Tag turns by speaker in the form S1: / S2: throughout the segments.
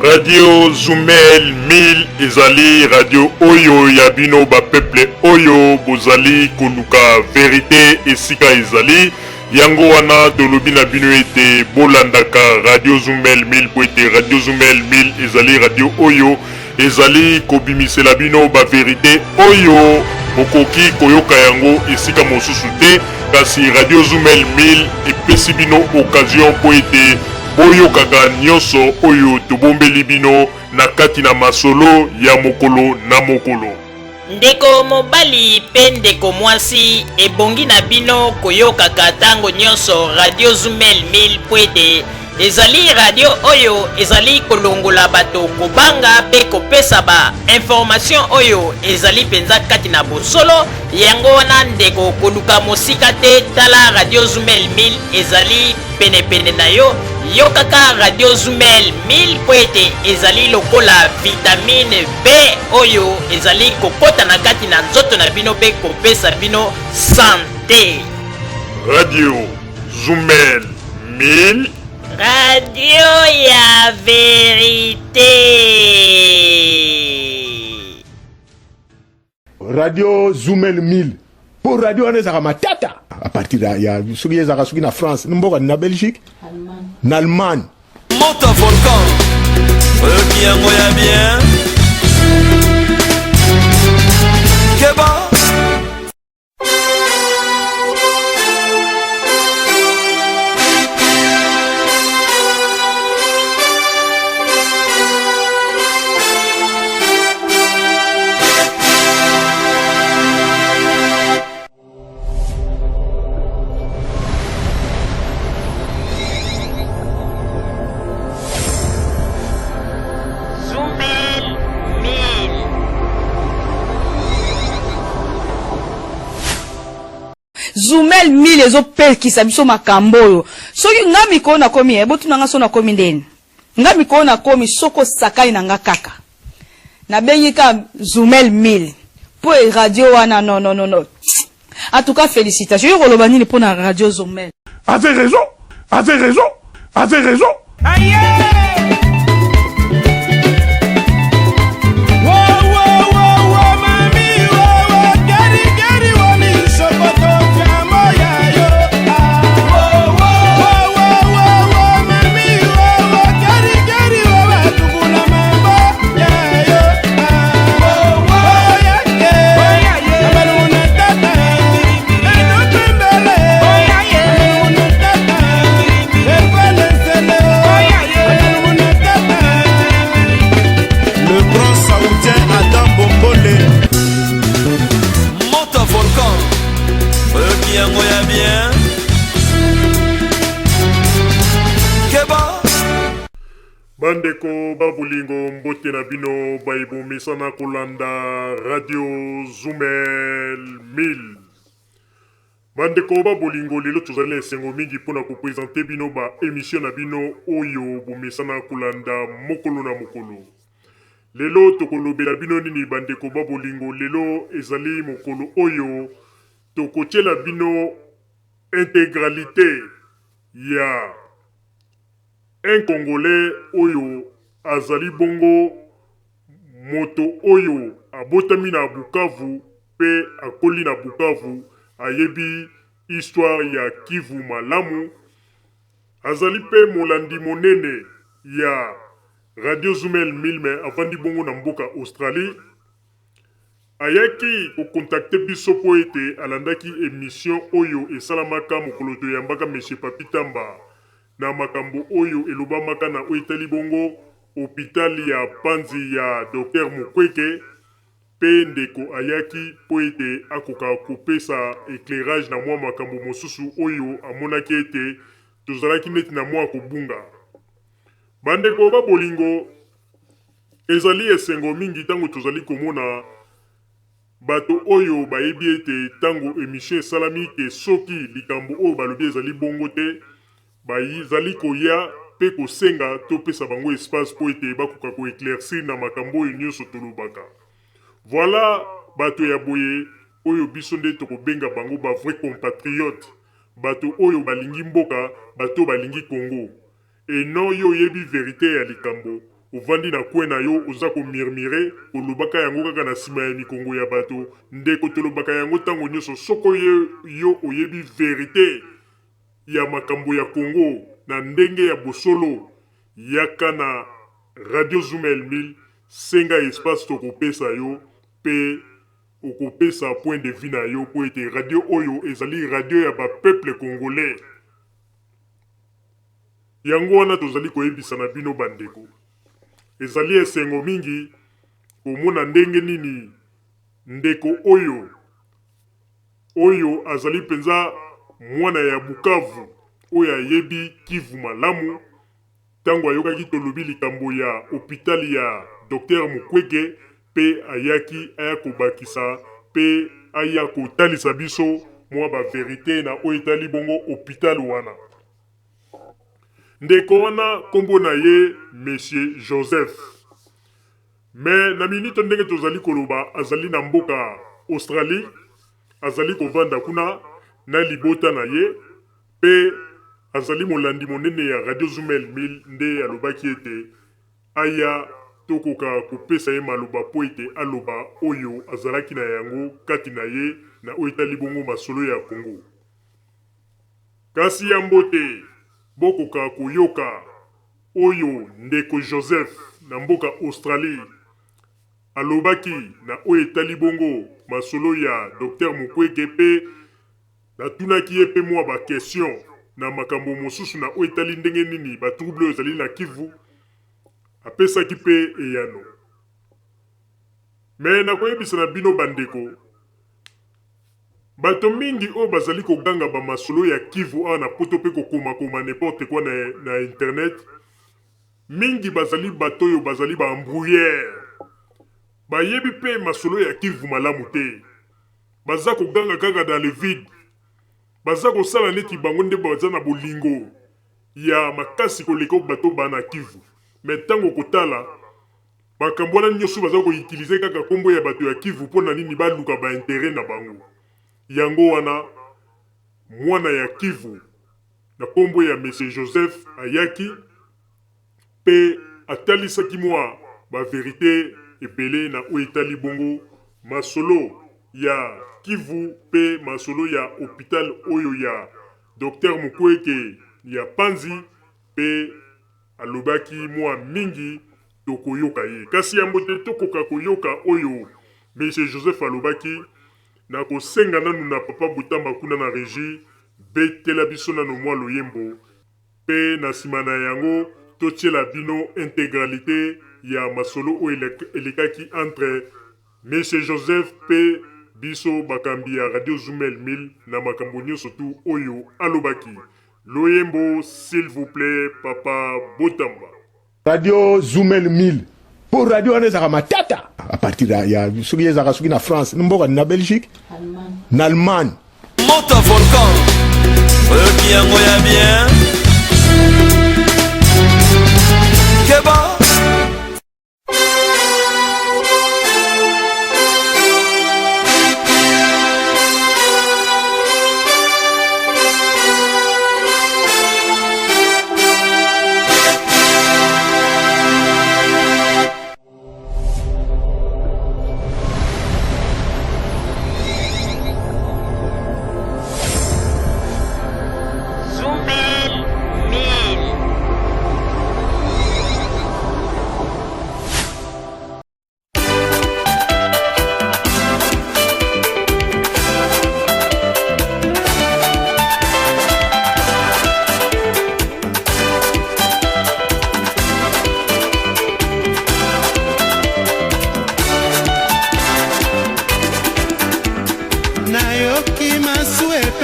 S1: Radio Zumel 1000 ezali radio oyo ya bino ba peuple oyo bozali koluka vérité esika ezali yango wana tolobi na bino ete bolandaka Radio Zumel 1000 po ete Radio Zumel 1000 ezali radio oyo ezali kobimisela bino ba vérité oyo bokoki koyoka yango esika mosusu te kasi Radio Zumel 1000 epesi bino occasion po ete boyokaka nyonso oyo tobombeli bino na kati na masolo ya mokolo na mokolo.
S2: Ndeko mobali pe ndeko mwasi ebongi na bino koyokaka tango nyonso Radio Zumel 1000 po ete ezali radio oyo ezali kolongola bato kobanga pe kopesa ba information oyo ezali penza kati na bosolo yango wana ndeko koluka mosika te tala Radio Zumel 1000 ezali pene na yo yokaka Radio Zumel 1000 po ete ezali lokola vitamine B oyo ezali kokota na kati na nzoto na bino pe kopesa bino santé.
S1: Radio Zumel 1000
S2: Radio ya vérité.
S3: Radio Zumel 1000 pour radio on ezaka matata à partir ya soki ezaka soki na France mboka na Belgique na Allemagne
S4: Monta volcan qui yango ya bien Keba
S5: Zumel 1000 ezopelkisa biso makambo oyo soki nga mikolo na komi ebotu nanga so na komi ndeni nga mikolo na komi soko sakai na nga kaka na bengi ka Zumel 1000 po radio wana non en tout cas félicitations yo koloba nini po na Radio Zumel.
S3: Avez raison
S4: aïe.
S1: Bandeko babulingo mbote na bino baibomesana kolanda Radio Zumel 1000. Bandeko babulingo lelo tozali na esengo mingi pona kopresente bino ba emission na bino oyo bomesana kolanda mokolo na mokolo. Lelo tokolobela bino nini bandeko babulingo lelo ezali mokolo oyo tokotiela bino intégralité ya un Congolais oyo azali bongo moto oyo abotami na Bukavu pe akoli na Bukavu ayebi histoire ya Kivu malamu azali pe molandi monene ya Radio Zumel 1000 me avandi bongo na mboka Australie ayaki kokontakte biso po ete alandaki émission oyo esalamaka mokolo toyambaka Monsieur Papi Tamba na makambo oyo elobamaka na oitali bongo hôpital ya Panzi ya Dr Mukwege pe ndeko ayaki po ete akoka kopesa éclairage na mwa makambo mosusu oyo amonaki ete tozalaki neti na mwa kobunga. Bandeko babolingo ezali esengo mingi tango tozali komona bato oyo bayebi ete tango émission esalami ke soki likambo oyo balobi ezali bongo te bazali koya pe kosenga topesa bango espace po ete bakoka koéclaircir na makambo oyo nyonso tolobaka. Voilà bato ya boye oyo biso nde tokobenga bango ba vrai compatriote bato oyo balingi mboka bato balingi Congo. Et non yo yebi vérité ya likambo ovandi na kwe na yo oza komirmire olobaka yango kaka na nsima ya mikongo ya bato ndeko tolobaka yango ntango nyonso soko yo oyebi verite ya makambo ya Congo na ndenge ya bosolo yaka na Radio Zoomel 1000 senga espace tokopesa yo pe okopesa point de vue na yo po ete radio oyo ezali radio ya ba peuple congolais. Yango wana tozali koyebisa na bino bandeko. Ezali esengo mingi komona ndenge nini ndeko oyo azali penza mwana ya Bukavu oyo ayebi Kivu malamu tango ayokaki tolobi likambo ya hôpital ya Dr Mukwege pe ayaki aya kobakisa pe aya kotalisa biso mwa ba verite na oyo etali bongo hôpital wana. Ndeko wana kombo na ye Monsieur Joseph. Mais na minute ndenge tozali koloba azali na mboka Australie, azali kovanda kuna na libota na ye pe azali molandi monene ya Radio Zoomel 1000 nde alobaki ete aya tokoka kopesa ye maloba po ete aloba oyo azalaki na yango kati na ye na oyo etali bongo masolo ya Congo. Kasi ya mbote bokoka koyoka oyo ndeko Joseph na mboka Australie alobaki na oyo etali bongo masolo ya Dr Mukwege pe natunaki ye pe mwa ba question na makambo mosusu na oyo etali ndenge nini ba trouble oyo ezali na Kivu apesaki pe eyano. Me nakoyebisa na bino bandeko bato mingi oyo bazali koganga ba masolo ya Kivu awa na poto pe kokoma n'importe quoi na internet mingi bazali bato oyo bazali ba embrouillère bayebi pe masolo ya Kivu malamu te baza koganga kaka dans le vide baza kosala neti bango nde baza na bolingo ya makasi koleka bato bana Kivu. Me tango kotala makambo wana nyonso baza koutilize kaka kombo ya bato ya Kivu mpona nini baluka ba intérêt na bango. Yango wana mwana ya Kivu na kombo ya Monsieur Joseph ayaki pe atalisaki mwa ba verite ebele na oyo etali bongo masolo ya Kivu pe masolo ya hôpital oyo ya Dr Mukwege ya Panzi pe alobaki mwa mingi tokoyoka ye. Kasi yambo te tokoka koyoka oyo Monsieur Joseph alobaki na kosenga nanu na papa Butamba kuna na régie betela biso nano mwa loyembo pe na nsima na yango totiela bino intégralité ya masolo oyo elekaki entre Monsieur Joseph pe biso bakambi ya Radio Zoomel 1000 na makambo nyonso tu oyo alobaki. Loyembo, s'il vous plaît, papa Botamba.
S3: Radio Zoomel 1000. Pour radio on ezaka matata. À partir de ya soki ezaka soki na France, mboka na Belgique, na Allemagne.
S4: Monte un volcan. Qui yango ya bien. Keba.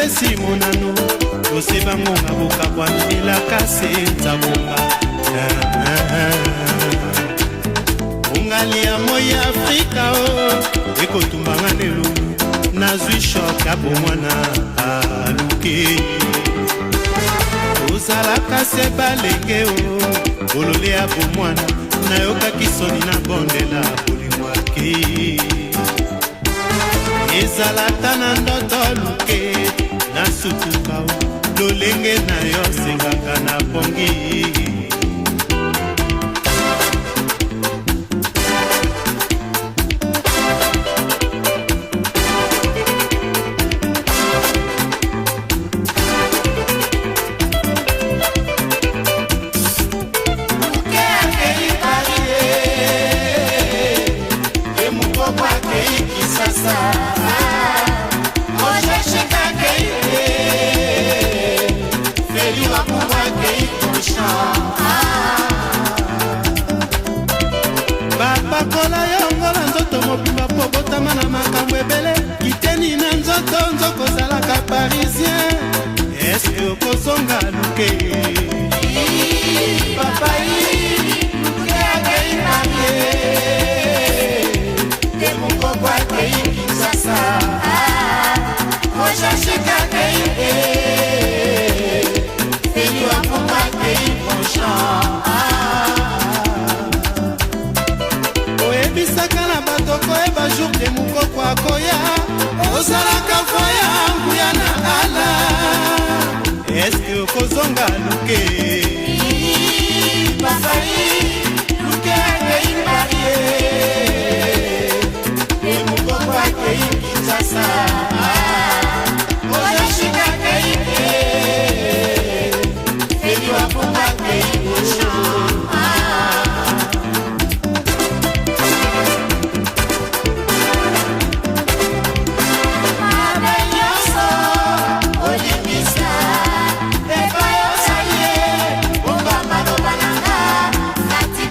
S6: opesi monano toseba ngonga bokabwa elaka senza bomba ongali ya moya Afrika o ekotumbanga nelu nazwi shok ya bomwana aluke ozalaka se balenge o olole ya bomwana nayokaki soni na bondela bolimwaki ezalata na ndoto luke na sutuka lolenge na yo sengaka na pongi Kinshasa Osheshe kakei Feli wa kuwa kei kosha Baba kola yongo na nzoto mobimba po botama na makambo ebele Kiteni na nzoto nzoko zalaka parisien Est-ce que okozonga luke Papa luke akei marie Temungo kwa kei Kinshasa Osheshe kakei Feli wa kuwa kei kosha Bisaka na bato koyeba jour de mukoko akoya ozalaka foya nguya na ala eske okozonga luke papai luke akei marie de mukoko akei Kinshasa oyashika akei feli waponga akei kosha Ati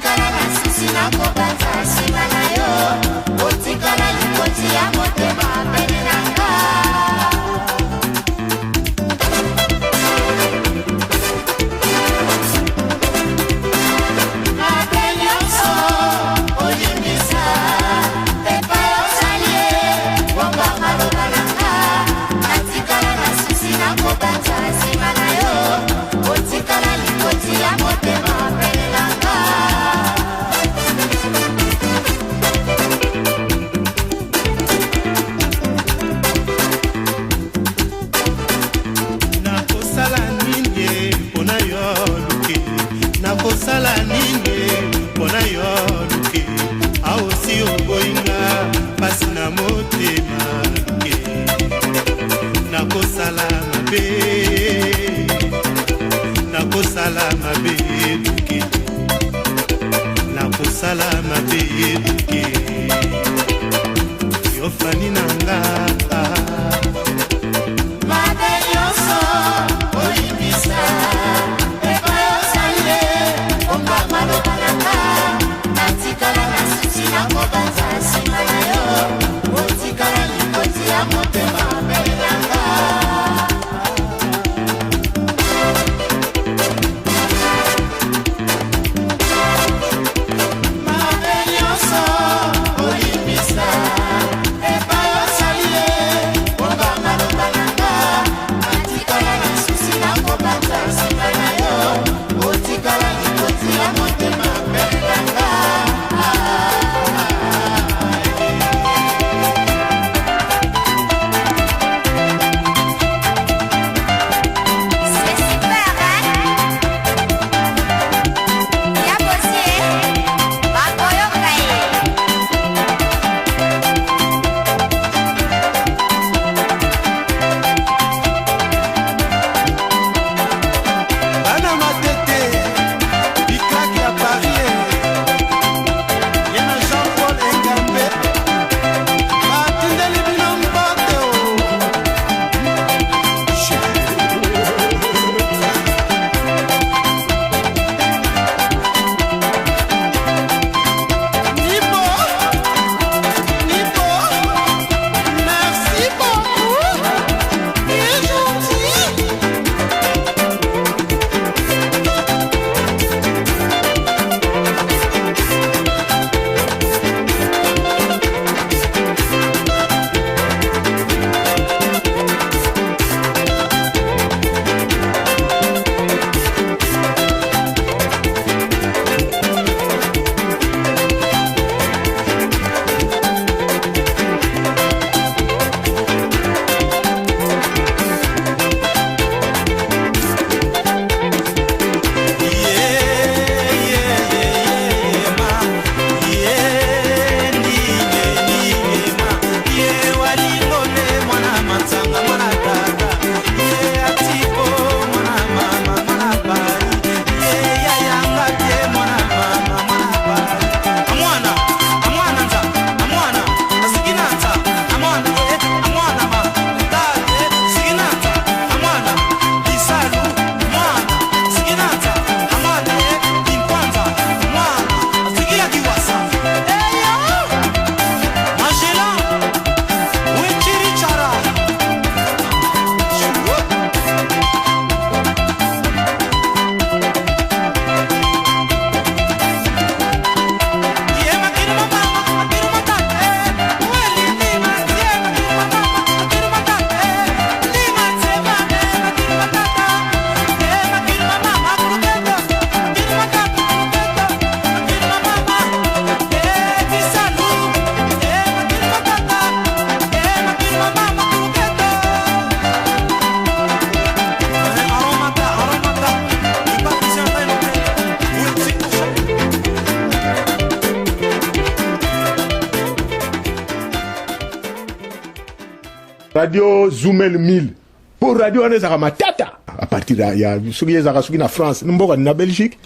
S3: radio Zoomel 1000 pour radio wana ezaka matata à partir ya soki ezaka soki na France mboka na Belgique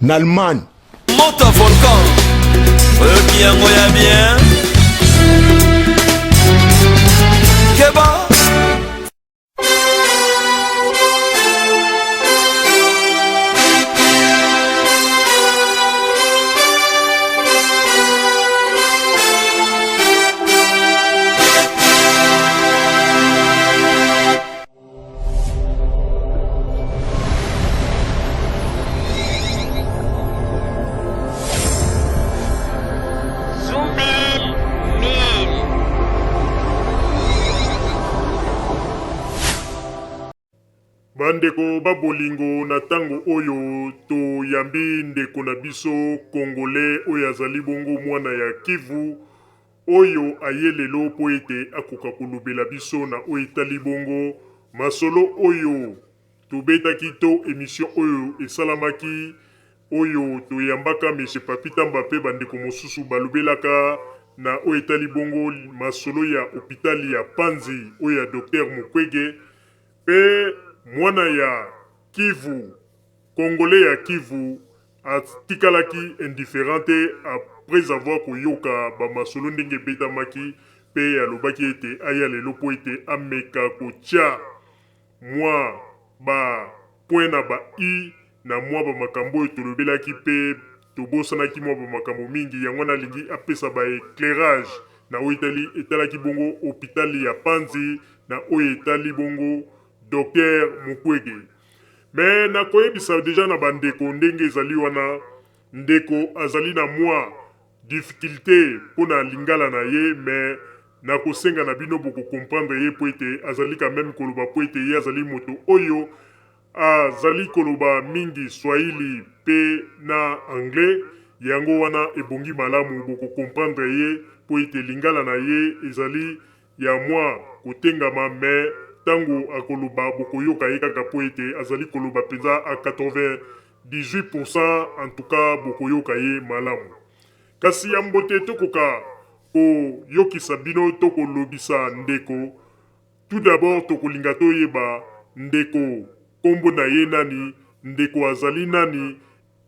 S3: na Allemagne
S4: Monte volcan qui yango ya bien Keba
S1: bandeko babolingo na tango oyo toyambi ndeko na biso congolais oyo azali bongo mwana ya Kivu oyo aye lelo po ete akoka kolobela biso na oyo etali bongo masolo oyo tobetaki to émission oyo esalamaki oyo toyambaka Monsieur Papi Tamba mpe bandeko mosusu balobelaka na oyo etali bongo masolo ya hôpital ya Panzi oyo ya Dr Mukwege pe mwana ya Kivu, Congolais ya Kivu, atikalaki indifférente après avoir koyoka ba masolo ndenge betamaki pe alobaki ete aya lelo po ete ameka kotia mwa ba point na ba i na mwa ba makambo etolobelaki pe tobosanaki mwa ba makambo mingi yango nalingi apesa ba éclairage na oyo etalaki bongo hôpital ya Panzi na oyo etali bongo Dr Mukwege. Mais na koyebisa deja na bandeko ndenge ezali wana ndeko azali na mwa difficulté pona lingala na ye mais na kosenga na bino boko comprendre ye po ete azali quand même koloba po ete ye azali moto oyo azali koloba mingi Swahili pe na anglais yango wana ebongi malamu boko comprendre ye po ete lingala na ye ezali ya mwa kotengama mais tango akoloba bokoyoka ye kaka po ete azali koloba penza a 98% en tout cas bokoyoka ye malamu kasi ya mbote tokoka koyokisa bino tokolobisa ndeko tout d'abord tokolinga toyeba ndeko kombo na ye nani ndeko azali nani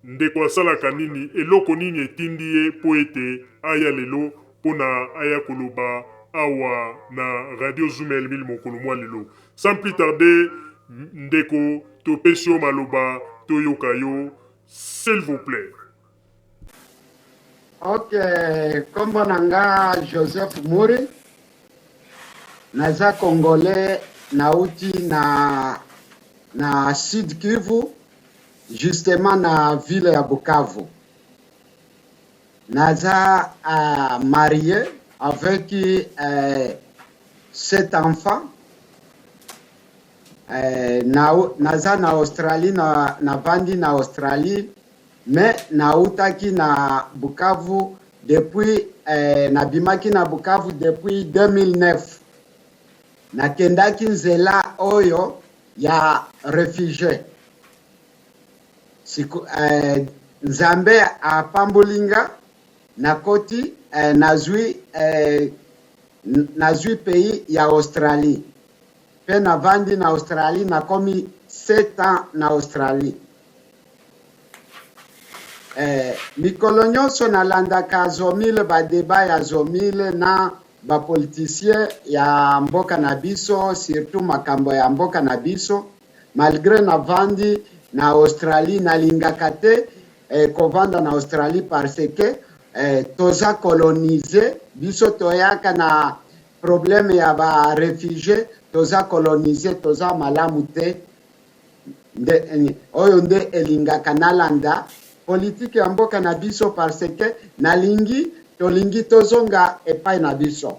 S1: ndeko asalaka nini eloko nini etindi ye po ete aya lelo pona aya koloba awa na radio Zoomel 1000 mokolo mwa lelo sans plus tarder ndeko topesi yo maloba toyoka yo s'il vous plaît.
S7: Ok, kombo nanga Joseph Muri naza congolais nauti na Sud Kivu justement na ville ya Bukavu naza marié avec 7 enfants. Naza na Australie na bandi na Australie mais nautaki na Bukavu depuis nabimaki na Bukavu depuis 2009 nakendaki nzela oyo ya réfugié Nzambe apambulinga nakoti nazwi pays ya Australie pe navandi na Australie nakomi 7 ans na Australie mikolo nyonso nalandaka zomile badeba ya zomile na bapoliticien ya mboka na biso surtout makambo ya mboka na biso malgré navandi na Australie nalingaka te kovanda na Australie parce que toza colonisé biso toyaka na problème ya ba réfugié toza colonisé toza malamu te oyo nde elingaka nalanda politique ya mboka na biso parce que tolingi tozonga epai na biso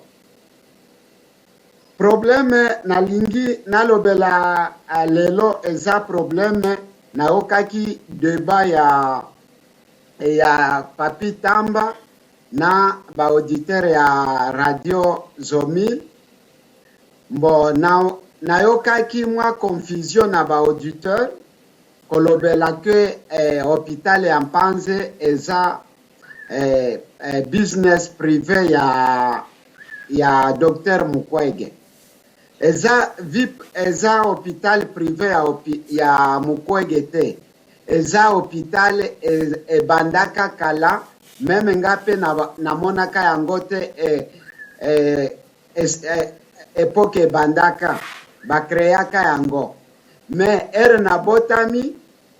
S7: problème nalingi nalobela lelo eza problème naokaki débat ya Papi Tamba na ba auditeur ya radio Zomil mbo nayokaki mwa confusion na ba auditeur kolobela ke hôpital ya Mpanze eza business privé ya Dr Mukwege eza VIP, eza hôpital privé ya Mukwege te, eza hôpital ebandaka kala, meme ngape namonaka yango te epoke ebandaka bakreaka yango. Me na botami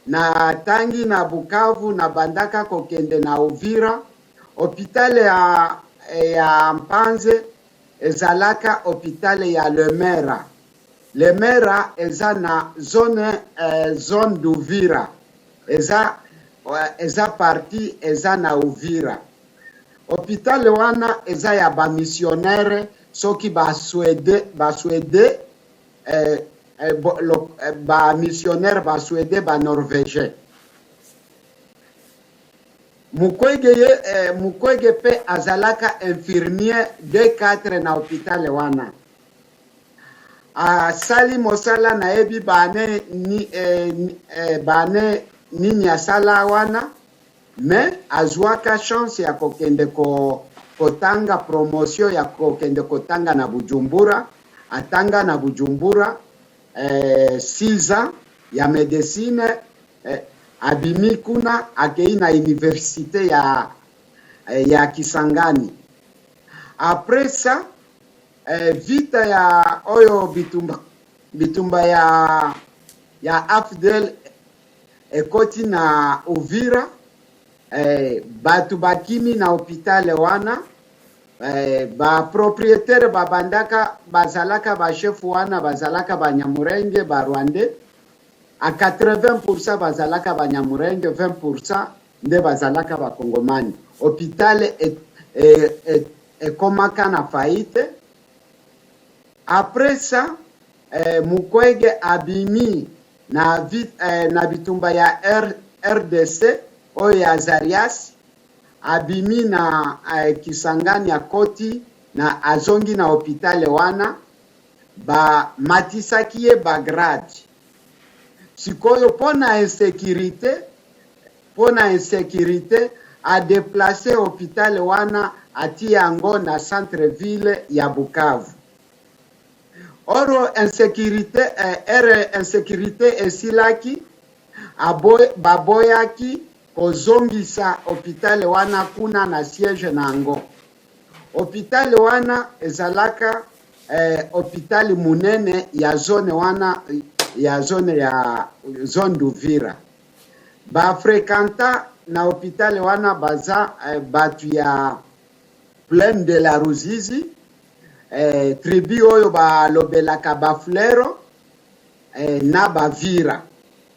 S7: na tangi na Bukavu na bandaka kokende na Uvira, hôpital ya Mpanze ezalaka hôpital ya Lemera. Lemera eza na zone d'Uvira, eza parti eza na Uvira. Hôpital wana eza ya ba missionnaire soki ba Swede ba missionnaire ba Swede ba Norvégien. Mukwege pe azalaka infirmier D4 na hôpital wana. Sali mosala na ebi bane nini asala wana, me azwaka chance ya kokende kotanga promotion ya kokende kotanga na Bujumbura. Atanga na Bujumbura 6 ans ya medecine, abimi kuna akei na université ya Kisangani. Après ça vita ya oyo bitumba ya Afdel ekoti na Uvira, batu bakimi na hôpital wana, ba propriétaire babandaka bazalaka ba chef wana bazalaka ba Nyamurenge ba Rwandais, a 80% bazalaka ba Nyamurenge, 20% nde bazalaka ba Kongomani. Hôpital ekomaka na faillite. Après ça Mukwege abimi na bitumba ya RDC oyo ya Zarias, abimi na Kisangani ya koti na azongi na hôpital wana, ba matisaki ye ba grade. Sikoyo pona insécurité a déplacé hôpital wana ati yango na centre ville ya Bukavu. Oro insécurité esilaki, baboyaki kozongisa hôpital wana kuna na siège nango. Hôpital wana ezalaka hôpital munene ya zone wana, ya zone d'Uvira. Ba fréquenta na hôpital wana baza batu ya Plaine de la Ruzizi, tribu oyo balobelaka Bafulero na Bavira,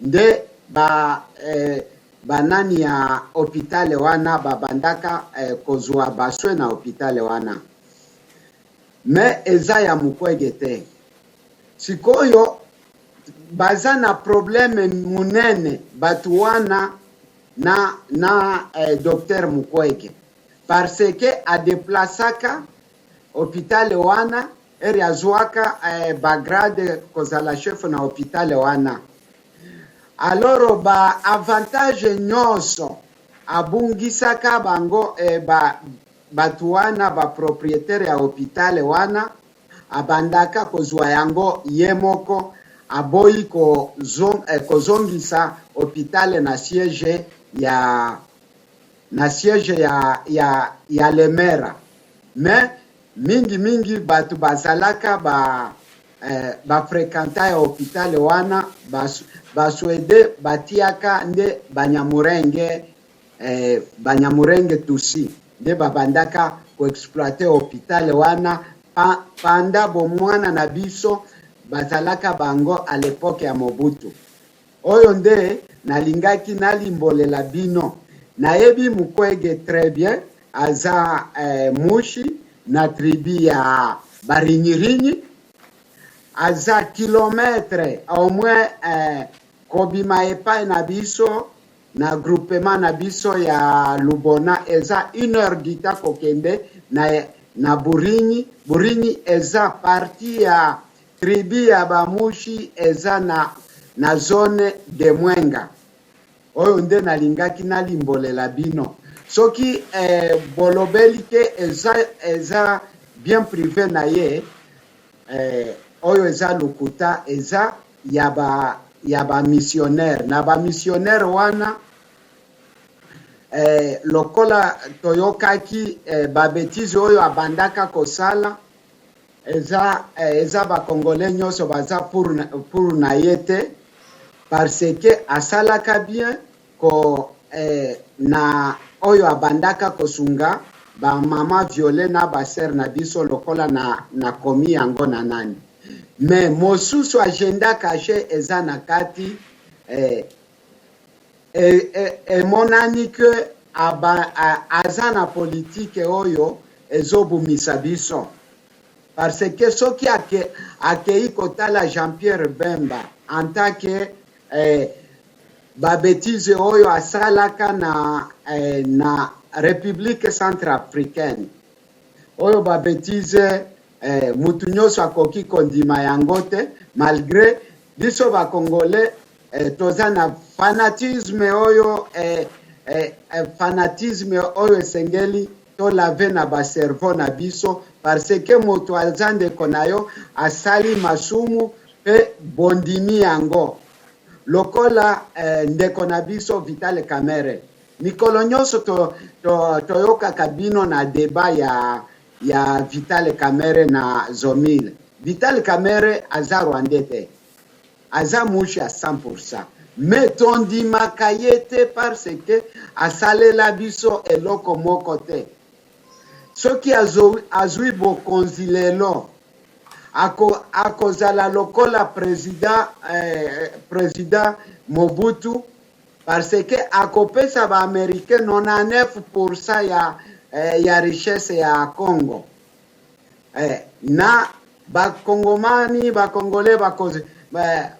S7: nde banani ya hôpital wana babandaka kozwa baswe na hôpital wana. Me eza ya Mukwege te. Sikoyo baza na probleme munene batu wana na Dr. Mukwege, parce que a deplasaka hôpital wana azwaka bagrade kozala chef na hôpital wana. Alors ba avantage nyonso abungisaka bango batu wana ba propriétaire ya hôpital wana, abandaka kozwa yango yemoko, aboyi kozongisa hôpital na siège ya Lemera. Mais mingi batu bazalaka ba fréquenta ya hôpital wana, baswede batiaka nde Banyamurenge tusi nde babandaka koexploite hôpital wana panda bomwana na biso bazalaka bango à l'époque ya Mobutu. Oyo nde nalingaki nalimbolela bino. Nayebi Mukwege très bien, aza mushi na tribu ya Barinyirinyi, aza kilometre au moins kobima epai na biso na groupement na biso ya Lubona, eza 1 heure dita kokende na Burinyi. Burinyi eza parti ya tribu ya bamushi, eza na zone de Mwenga. Oyo nde nalingaki nalimbolela bino. Soki bolobeli ke eza bien privé na ye, oyo eza lokuta eza ya ba missionnaire na ba missionnaire wana lokola toyokaki babetize oyo abandaka kosala eza bakongolais nyonso baza pour na ye te parce que asalaka bien ko na oyo abandaka kosunga bamama viole na baser na biso lokola na komi yango na nani mais mosusu agenda caché eza na kati emonani ke aza na politike oyo ezobumisa biso parce que soki akei kotala Jean-Pierre Bemba en tant que babetize oyo asalaka na République centrafricaine oyo babetize mutu nyonso akoki kondima yango te malgré biso bakongolais toza na fanatisme oyo esengeli tolave na baservo na biso parce que moto aza ndeko na yo asali masumu pe bondimi yango lokola ndeko na biso Vital Kamerhe mikolo nyonso toyokaka bino na deba ya Vital Kamerhe na Zomile. Vital Kamerhe aza Rwandais te aza mushi à 100%. Mais tondimaka ye te parce que asalela biso eloko moko te. Soki azwi bokonzi lelo akozala lokola président Mobutu parce que akopesa ba américain 99% ya richesse ya Congo. Na bakongomani bakongolais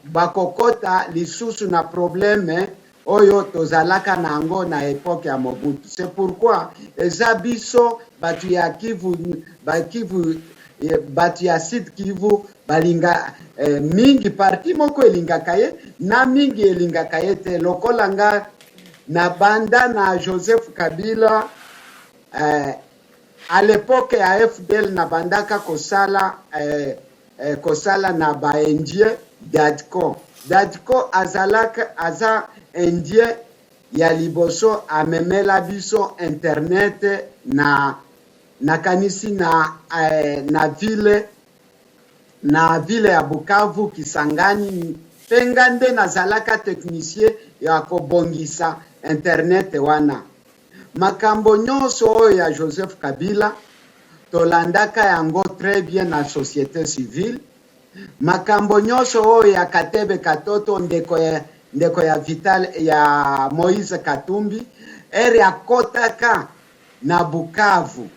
S7: bakokota lisusu na problème oyo tozalaka nango na époque ya Mobutu. C'est pourquoi eza biso batu ya Kivu batu ya Sud Kivu balinga mingi parti moko elingaka ye na mingi elingaka ye te lokola nga na banda na Joseph Kabila à l'époque ya FDL na bandaka kosala na baindien Dadko aza indien ya liboso amemela biso internet na kanisi na ville ya Bukavu Kisangani penga nde nazalaka technicien ya kobongisa internet wana makambo nyonso oyo ya Joseph Kabila tolandaka yango très bien na société civile makambo nyonso oyo ya Katebe Katoto ndeko ya Vital ya Moïse Katumbi eri akotaka na Bukavu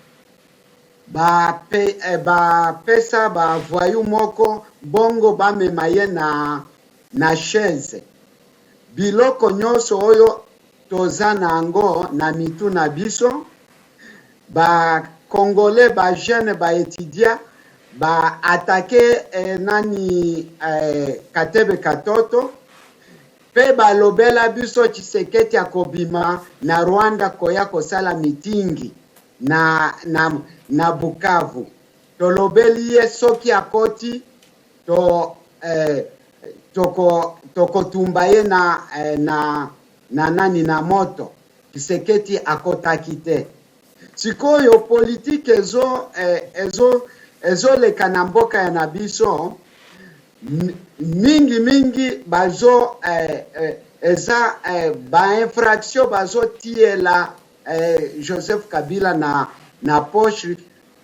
S7: pesa voyou moko bongo bamema ye na chaise biloko nyonso oyo toza nango na mitu na biso Congolais jeune étudiant attaqué Katebe Katoto pe balobela biso Tshisekedi akobima na Rwanda koya kosala mitingi na Bukavu tolobeli ye soki akoti tokotumba ye na moto Tshisekedi akotaki te sikoyo politique ezoleka na mboka ya na biso mingi bazo eza infraction bazotiela Joseph Kabila na poche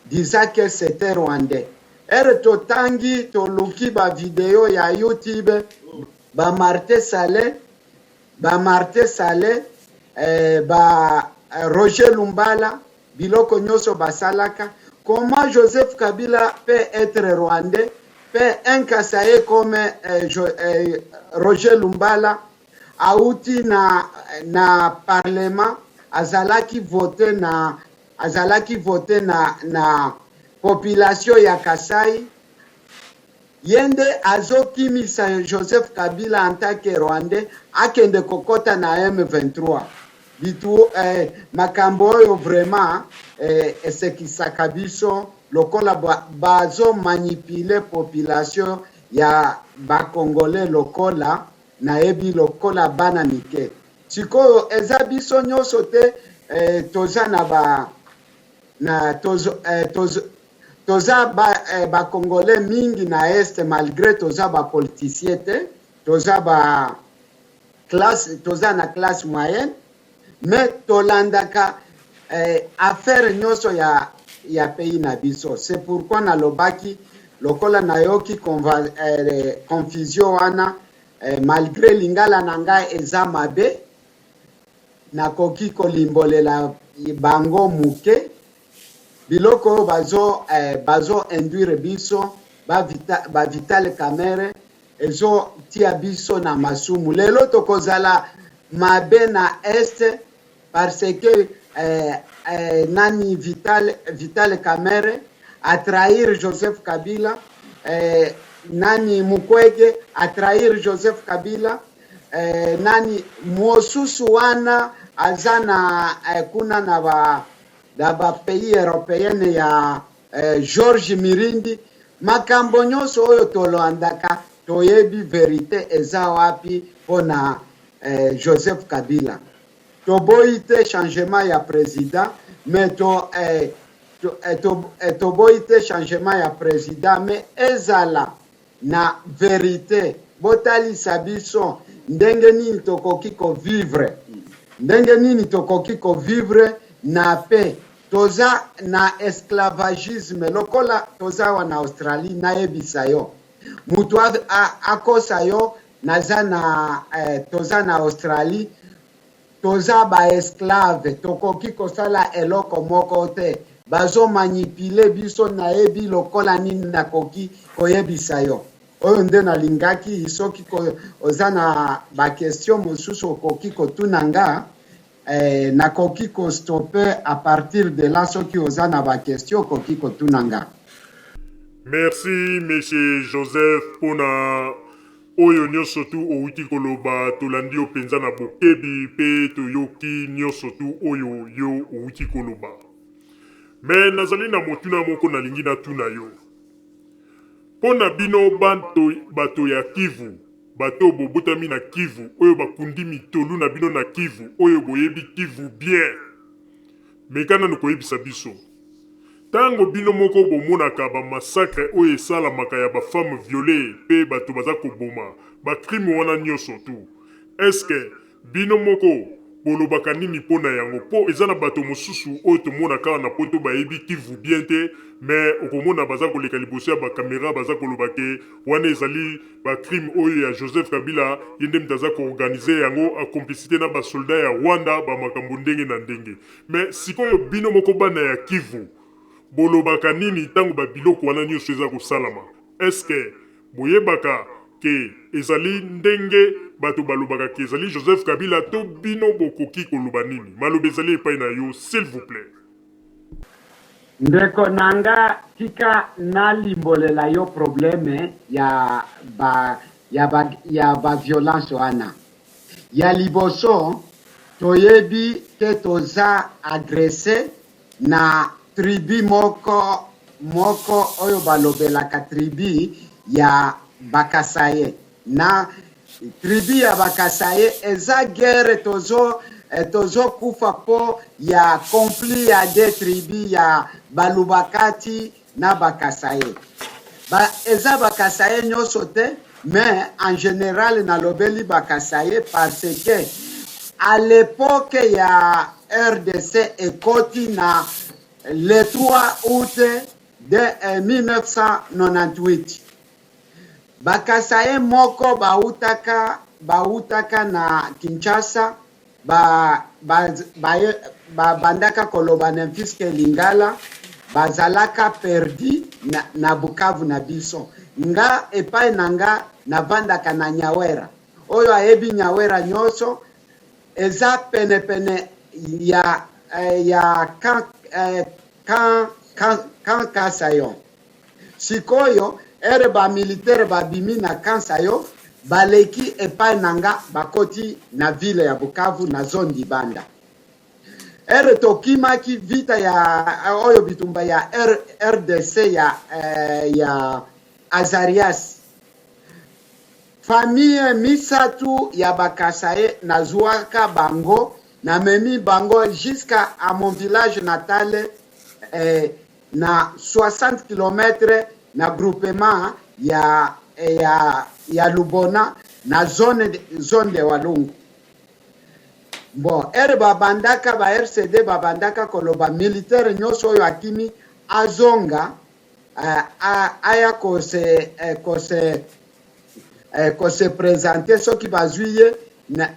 S7: disant que c'était rwandais totangi toluki video ya YouTube Martin Saleh Roger Lumbala biloko nyonso basalaka comment Joseph Kabila peut être rwandais peut incassé comme Roger Lumbala auti na parlement azalaki voter na population ya Kasai yende azokimisa Joseph Kabila en tant que rwandais akende kokota na M23 bitu makambo oyo vraiment esekisaka biso lokola bazo manipule population ya bakongole lokola nayebi lokola bana mike sikoyo eza biso nyonso te toza toza bakongole mingi na este malgré toza bapoliticien te toza na classe moyenne mais tolandaka affaire nyonso ya pays na biso. C'est pourquoi nalobaki lokola nayoki confusion wana malgré lingala na ngai eza mabe nakoki kolimbolela bango muke biloko bazo induire biso ba Vital Kamerhe ezo tia biso na masumu lelo tokozala mabe na este parce que nani Vital Kamerhe a trahir Joseph Kabila, nani Mukwege a trahir Joseph Kabila, nani mosusu wana azana kuna na ba pays européenne ya George Mirindi makambo nyonso oyo toloandaka toyebi verite eza wapi pona Joseph Kabila. Toboyi te changement ya président mais toboyi te changement ya président mais ezala na vérité botalisa biso ndenge nini tokoki vivre na paix toza na esclavagisme lokola toza wana Australie nayebisa yo mutu akosa yo toza na Australie toza ba esclave tokoki kosala eloko moko te bazo manipule biso nayebi lokola nini nakoki koyebisa yo oyo nde nalingaki soki oza na ba question mosusu okoki kotunanga nakoki kostope a partir de là soki oza na ba question okoki kotunanga.
S1: Merci monsieur Joseph pona oyo nyonso tu outi koloba tolandi yo penza na bokebi pe toyoki nyonso tu oyo yo outi koloba. Mais nazali na motuna moko nalingi natuna yo. Pona bino bato ya Kivu, bato bobotami na Kivu, oyo bakundi mitolu na bino na Kivu, oyo boyebi Kivu bien. Mekana nukoyebisa biso. Tango bino moko bomonaka ba massacre oyo esalamaka ya ba femme violée pe bato baza koboma ba crime wana nyonso tu. Est-ce que bino moko bolobaka nini pona yango po eza na bato mosusu oyo tomonaka na poto bayebi Kivu bien te mais okomona baza koleka liboso ya ba caméra baza kolobake wana ezali ba crime oyo ya Joseph Kabila yende mtaza koorganize yango a complicité na ba soldat ya Rwanda ba makambo ndenge na ndenge. Mais sikoyo bino moko bana ya Kivu bolobaka nini tango ba biloko wana nyonso eza kosalama? Est-ce que boyebaka ke ezali ndenge bato balobaka ke ezali Joseph Kabila to bino bokoki koloba nini? Maloba ezali epai na yo s'il vous plaît.
S7: Ndeko nanga tika nalimbolela yo probleme ya ba violence wana. Ya liboso toyebi ke toza agressé na tribi moko oyo balobelaka tribi ya Bakasaye. Na tribi ya Bakasaye eza guerre tozo kufa po ya conflit ya de tribi ya Balubakati na Bakasaye. Eza Bakasaye nyonso te mais en général nalobeli Bakasaye parce que à l'époque ya RDC ekoti na le 3 août de 1998. Bakasaye moko bautaka na Kinshasa bandaka koloba na fiske Lingala bazalaka perdi na Bukavu na biso. Nga epai nanga navandaka na Nyawera. Oyo ayebi Nyawera nyonso eza pene ya kan Kasayo. Sikoyo ere ba militaire babimi na Kansayo baleki epai nanga bakoti na ville ya Bukavu na zone Dibanda. ere tokimaki vita ya oyo bitumba ya RDC ya Azarias. Famille misatu ya bakasaye nazuaka bango na memi bango jusqu'à mon village natal na 60 km na groupement ya Lubona na zone de Walungu. Bon, babandaka ba RCD babandaka koloba militaire nyoso oyo akimi azonga aya ko se présenter soki bazuye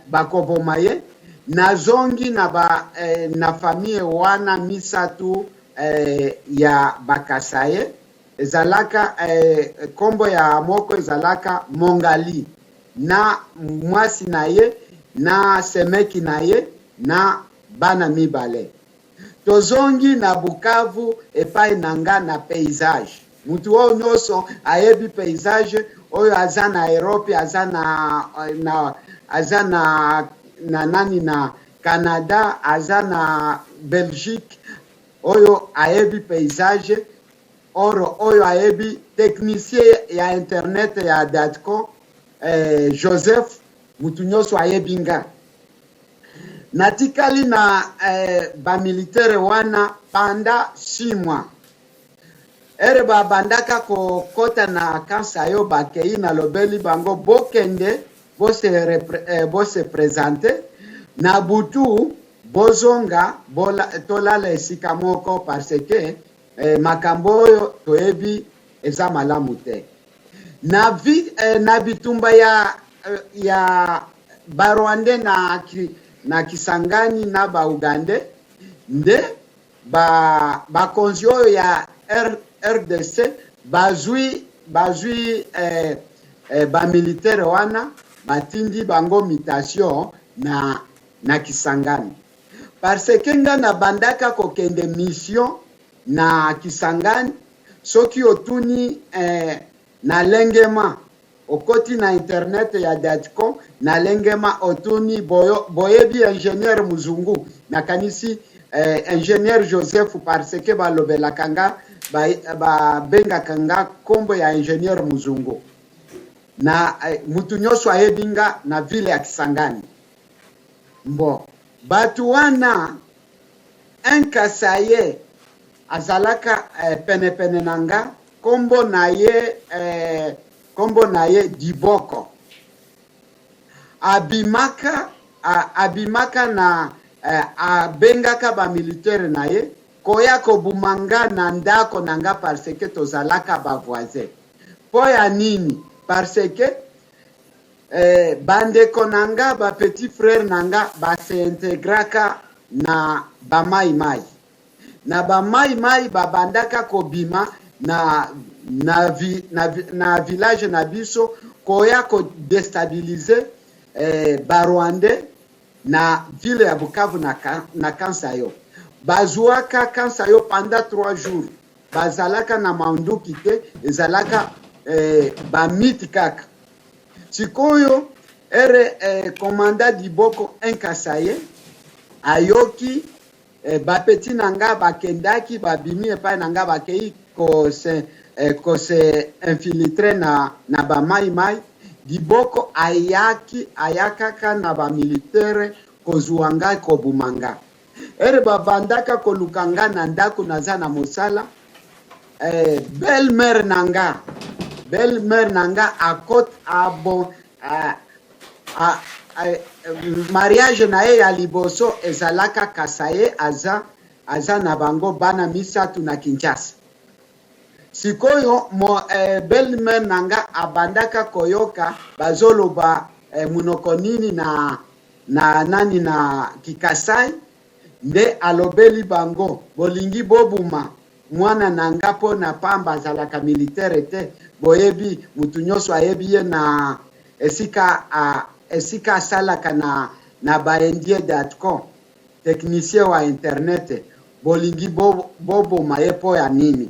S7: bakoboma ye na zongi na famille wana misatu ya bakasaye ezalaka kombo ya moko ezalaka Mongali na mwasi na ye na semeki na ye na bana mibale. Tozongi na Bukavu epai nanga na paysage. Mutu oyo nyoso ayebi paysage oyo aza na Europe, aza na nani na Canada, aza na Belgique, oyo ayebi paysage, oyo ayebi technicien ya internet ya Datco, Joseph mutu nyoso ayebi nga. Natikali na bamilitaire wana panda 6 mois. Ere babandaka kokota na Kansayo bakei na lobeli bango bokende bose présenter na butu bozonga tolala esika moko parce que makambo oyo toyebi eza malamu te. Na bitumba ya Barwande na Kisangani na Baugande nde bakonzi oyo ya RDC bazui militaire wana batindi bango mutation na Kisangani parce que nga na bandaka kokende mission na Kisangani soki otuni na lengema okoti na internet ya Datcom na lengema otuni boyebi ingénieur Muzungu na kanisi ingénieur Joseph parce que balobela kanga benga kanga kombo ya ingénieur Muzungu na mutu nyoso ayebinga na ville ya Kisangani. Mbo batu wana Kasaye azalaka pene nanga kombo na ye Diboko abimaka na abengaka ba militaire na ye koya kobumanga na ndako nanga parce que tozalaka ba voisin. Po ya nini? Parce que bandeko nanga ba petit frère nanga ba se integraka na ba mai na ba mai babandaka kobima na village na biso koya ko destabiliser Barwande na ville ya Bukavu na Kansayo. Bazuaka Kansayo pendant 3 jours. Bazalaka na maunduki te, ezalaka bamiti kaka. Sikoyo komanda Diboko Kasaye ayoki bapeti nanga bakendaki babimi epai nanga bakei ko se infiltre na ba mai Diboko ayakaka na ba militaire kozuanga kobumanga. Babandaka kolukanga na ndako naza na mosala belle-mère nanga akot abon mariage na ye ya liboso ezalaka Kasaye aza na bango bana misatu na Kinshasa. Sikoyo belle-mère nanga abandaka koyoka bazoloba munoko nini na nani na Kikasai nde alobeli bango bolingi bobuma mwana nanga po na pamba zalaka militaire te boyebi mutu nyoso ayebi ye na esika salaka na baendie Datcom technicien wa internet bolingi bobuma ye po ya nini.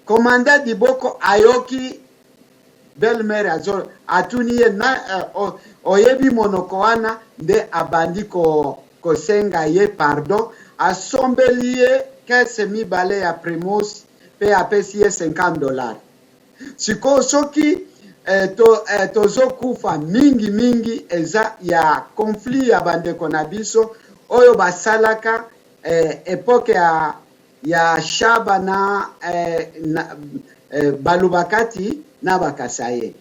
S7: Komanda Diboko ayoki belle-mère atuni ye na oyebi monoko wana nde abandi kosenga ye pardon asombeli ye kese mibale ya Primus pe apesi ye $50. Sikoyo soki tozokufa mingi eza ya conflit ya bandeko na biso oyo basalaka epoke ya Shaba na balubakati na bakasaye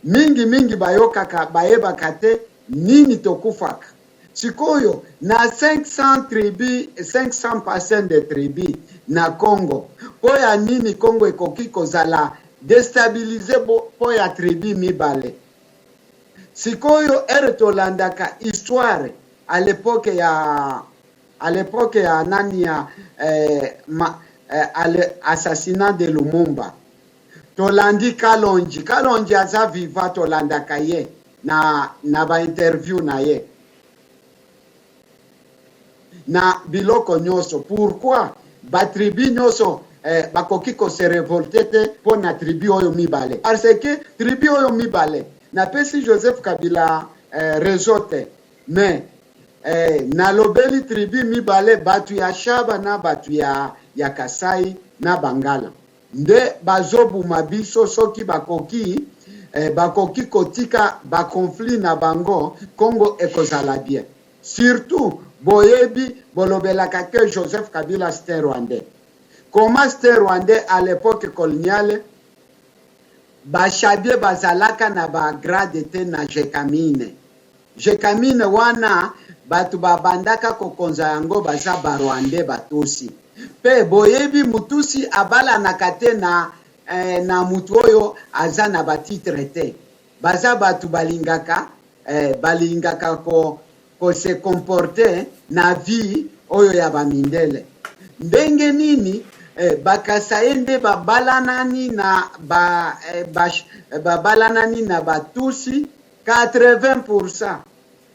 S7: mingi bayebaka te nini tokufaka. Sikoyo na 500% de tribu na Congo po ya nini Congo ekoki kozala destabilize po ya tribu mibale. Sikoyo tolandaka histoire à l'époque ya nani ya assassinat de Lumumba. Tolandi Kalonji aza viva tolandaka ye na ba interview na ye na biloko nyonso. Pourquoi ba tribu nyonso bakoki ko se révolter te po na tribu oyo mibale? Parce que tribu oyo mibale na pesi Joseph Kabila rezote mais na lobeli tribu mibale batu ya Shaba na batu ya Kasai na Bangala nde bazobuma biso soki bakoki kotika ba conflit na bango Congo ekozala bien. Surtout boyebi bolobelaka que Joseph Kabila c'était Rwandais. Comment c'était Rwandais à l'époque coloniale? Bashabie bazalaka na ba grade te na Jekamine wana batu babandaka kokonza yango baza ba Rwandais batusi. Pe boyebi mutusi abala nakate na mutu oyo aza na batitre te. Baza batu balingaka ko se comporter na vie oyo ya bamindele. Ndenge nini bakasaende babalanani na batusi 80%.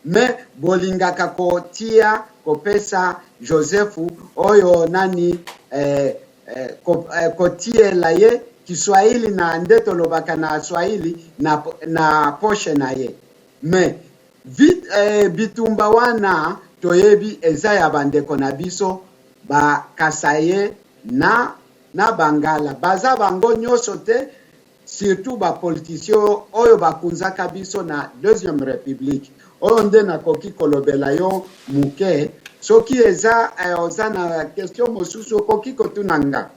S7: Mais bolingaka kotia kopesa Joseph oyo nani kotiela ye Kiswahili na ndeto lobaka na Swahili na poshe na ye. Mais bitumba wana toyebi eza ya bandeko na biso ba Kasaye na Bangala baza bango nyonso te, surtout ba politicien oyo bakunzaka biso na Deuxième République oyo nde nakoki kolobela yo muke soki eza oza na question mosusu okoki kotunanga.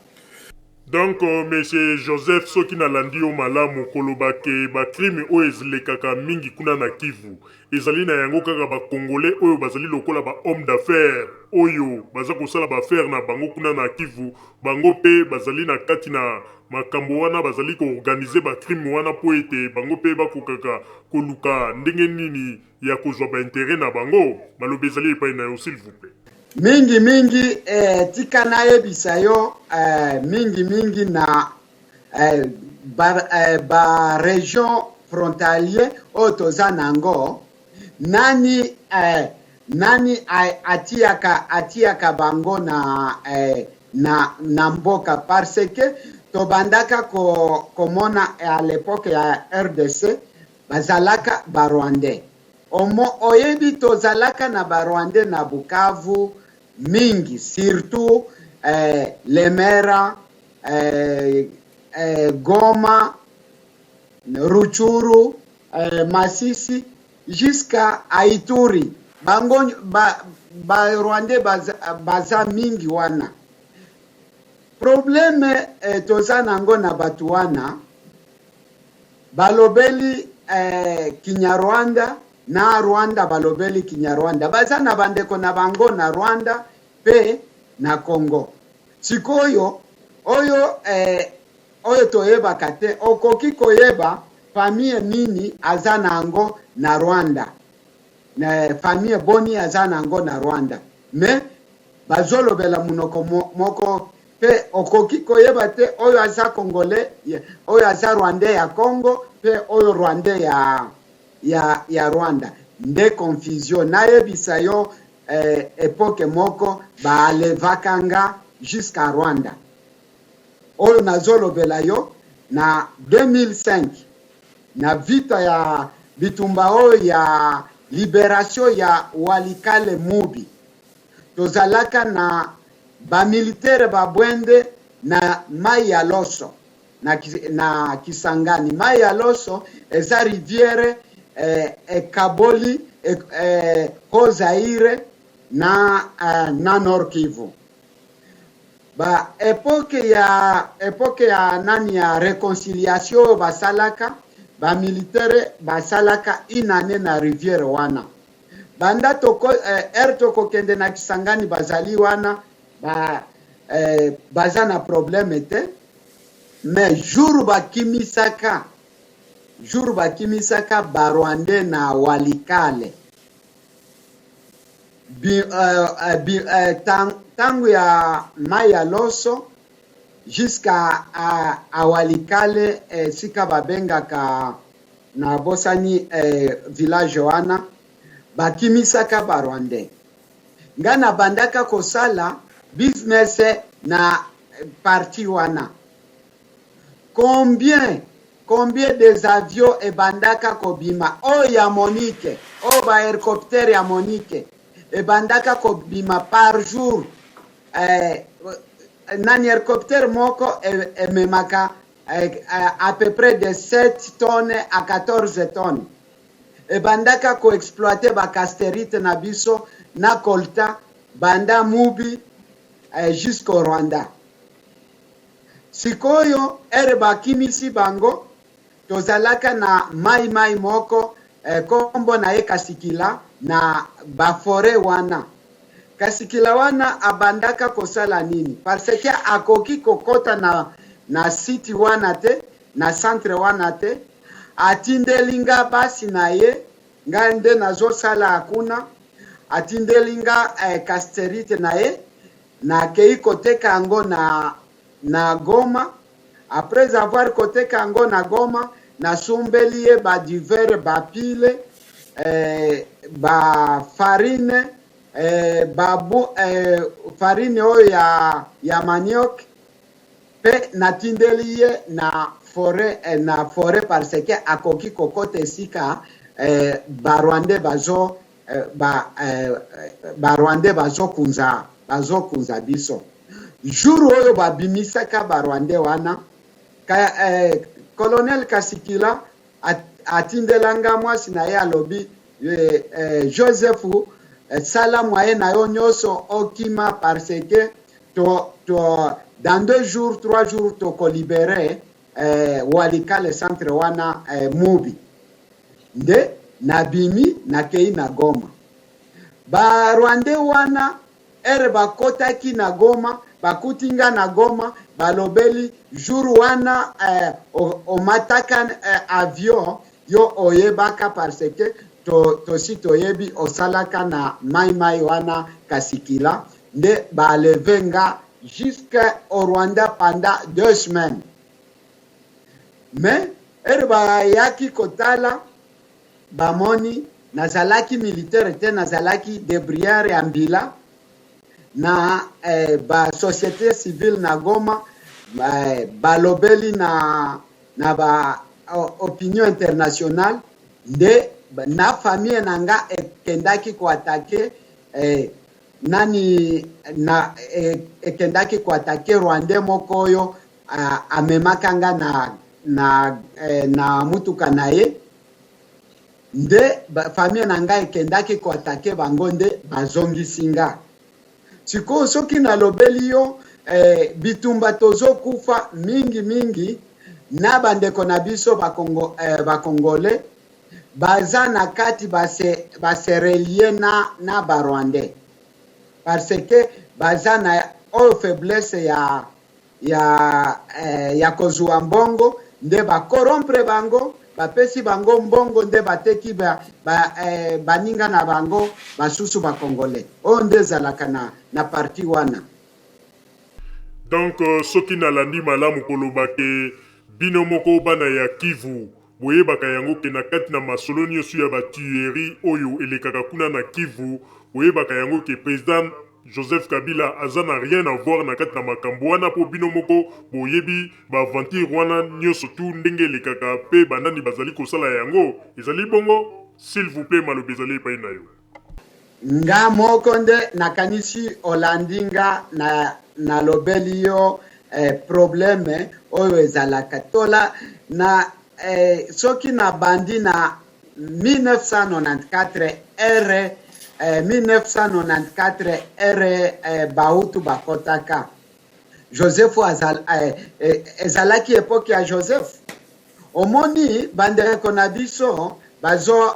S1: Donc monsieur Joseph soki nalandi yo malamu kolobake bacrime oyo ezilekaka mingi kuna na Kivu ezali na yango kaka bakongolais oyo bazali lokola ba homme d'affaires oyo baza kosala baaffaire na bango kuna na Kivu bango pe bazali na kati na makambo wana bazali koorganize bacrime wana po ete bango pe bakokaka koluka ndenge nini ya kozwa baintere na bango balobi ezali epai na yo s'il vous plaît.
S7: Mingi tika nayebisa yo mingi na ba région frontalier oyo toza nango nani atiaka bango na mboka parce que tobandaka komona à l'époque ya RDC bazalaka ba Rwandais. Oyebi tozalaka na ba Rwandais na Bukavu mingi surtout Lemera Goma Ruchuru Masisi jusqu'à Ituri bango ba Rwandais baza mingi wana. Probleme toza nango na batu wana balobeli Kinyarwanda na Rwanda balobeli Kinyarwanda baza na bandeko na bango na Rwanda pe na Congo. Sikoyo oyo toyeba kate okoki koyeba famille nini aza nango na Rwanda na famille boni aza nango na Rwanda mais bazolobela munoko moko pe okoki koyeba te oyo aza Congolais oyo aza Rwandais ya Congo pe oyo Rwandais ya Rwanda nde confusion nayebisa yo epoke moko baalevakanga jusqu'à Rwanda oyo nazolobela yo na 2005 na vita ya bitumba oyo libération ya Walikale Mubi. Tozalaka na bamilitaire babwende na mai ya Loso na Kisangani. Mai ya Loso eza rivière Kaboli ko Zaire na Nord Kivu. Ba epoke ya nani ya réconciliation basalaka ba militaire basalaka inane na rivière wana. Banda toko toko kende na Kisangani bazali wana baza na problème te, mais jour bakimisaka Barwande na Walikale tangu ya mai ya Loso jusqu'à Walikale sika babengaka na bosani village wana bakimisaka Barwande. Ngana bandaka kosala business na parti wana. Combien des avions e bandaka kobima ya Monique, ba hélicoptère ya Monique e bandaka kobima par jour. Nani hélicoptère moko memaka à peu près de 7 tonnes à 14 tonnes. E bandaka ko exploiter ba casterite na biso na kolta banda Mubi jusqu'au Rwanda. Sikoyo bakimisi bango tozalaka na mai moko kombo na ye Kasikila na bafore wana. Kasikila wana abandaka kosala nini? Parce que akoki kokota na city wana te, na centre wana te, atindelinga basi na ye, ngande nazo sala akuna, atindelinga casterite na ye, na kei koteka ango na Goma. Après avoir koteka ango na Goma, na sumbeli ye ba divers ba pile, ba farine, farine oyo ya manioc, pe natindeli ye na forêt parce que akoki kokote sika Barwande bazo kunza biso. Jour oyo babimisaka Barwande wana Colonel Kasikila atindelanga mwasi na ye alobi Joseph sala moyen na yo nyonso okima parce que dans 2 jours 3 jours toko libere Walikale centre wana Mubi nde nabimi nakei na Goma. Barwande wana bakotaki na Goma, bakutinga na Goma, balobeli jour wana omataka avion yo oyebaka parce que tosi toyebi osalaka na mai wana Kasikila nde balevenga jusqu'au Rwanda pendant 2 semaines. Mais bayaki kotala bamoni nazalaki militaire te, nazalaki debriere ya mbila na ba société civile na Goma balobeli na ba opinion internationale nde na famille nanga ekendaki kuatake ekendaki kuatake Rwanda moko oyo amemakanga na mutuka na ye nde famille nanga ekendaki kuatake bango nde bazongisinga. Siko soki nalobeli yo bitumba tozokufa mingi na bandeko na biso bakongole baza na kati base relie na Barwande parce que baza na faiblesse ya kozwa mbongo nde bakorompre bango bapesi bango mbongo nde bateki baninga na bango basusu bakongole oyo nde ezalaka na parti wana.
S1: Donc soki nalandi malamu koloba ke bino moko bana ya Kivu boyebaka yango ke na kati na masolo nyonso ya batuerie oyo elekaka kuna na Kivu boyebaka yango ke président Joseph Kabila aza na rien à voir na kati na makambo wana po bino moko boyebi baaventure wana nyonso tu ndenge elekaka pe bandani bazali kosala yango ezali bongo. S'il vous plaît, malobezali pa inayo.
S7: Nga moko nde nakanisi olandinga na lobeli yo probleme oyo ezalaka tola na soki na bandi na 1994 ere 1994 ere bautu bakotaka Joseph ezalaki epoke ya Joseph omoni bandeko na biso bazo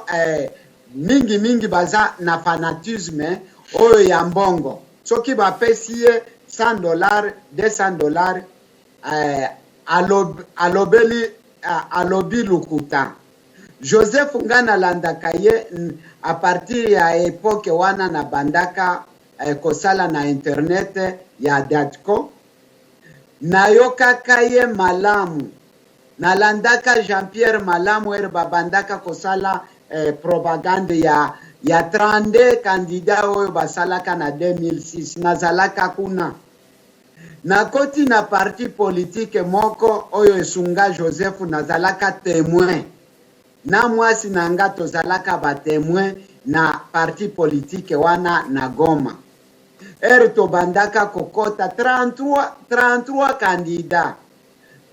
S7: mingi baza na fanatisme oyo ya mbongo soki bapesi ye $100 $200 alobi lukuta Joseph ngana landaka ye a partir ya epoke wana na bandaka kosala na internet ya Datco nayokaka ye malamu nalandaka Jean-Pierre Malamu babandaka kosala propagande ya 32 kandida oyo basalaka na 2006 nazalaka kuna nakoti na parti politique moko oyo esunga Joseph nazalaka témoin na mwasi nanga tozalaka ba témoin na parti politique wana na Goma tobandaka kokota 33 kandida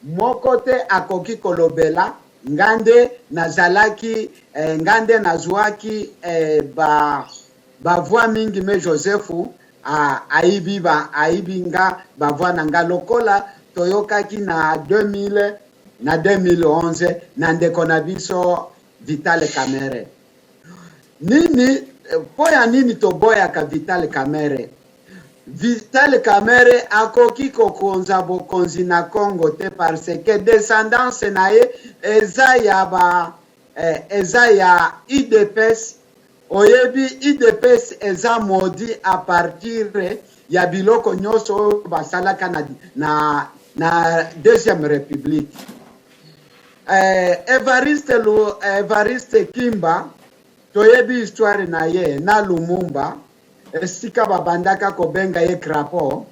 S7: moko te akoki kolobela ngande nazalaki ngande nazwaki bavoi mingi me Josefu aibinga bavoi nanga lokola toyokaki na 2000 na 2011 na ndeko na biso Vital Kamerhe nini poya nini toboyaka Vital Kamerhe Vital Kamerhe akoki kokonza bokonzi na Congo te parce que descendance na ye eza ya IDPS oyebi IDPS eza modi a partir ya biloko nyonso basalaka na Deuxième République Evariste Kimba toyebi histoire na ye na Lumumba esika babandaka kobenga ye crapaud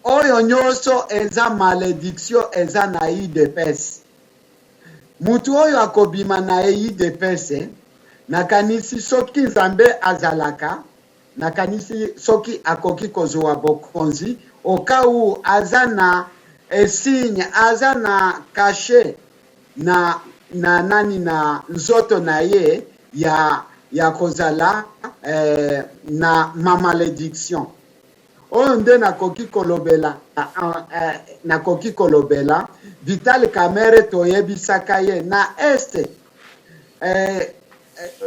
S7: oyo nyonso eza malédiction eza na IDPS mutu oyo akobima na IDPS nakanisi soki Nzambe azalaka nakanisi soki akoki kozwa bokonzi okau aza na signe aza na caché na nani na nzoto na ye ya kozala na malédiction oyo nde nakoki kolobela Vital Kamerhe toyebisaka ye na este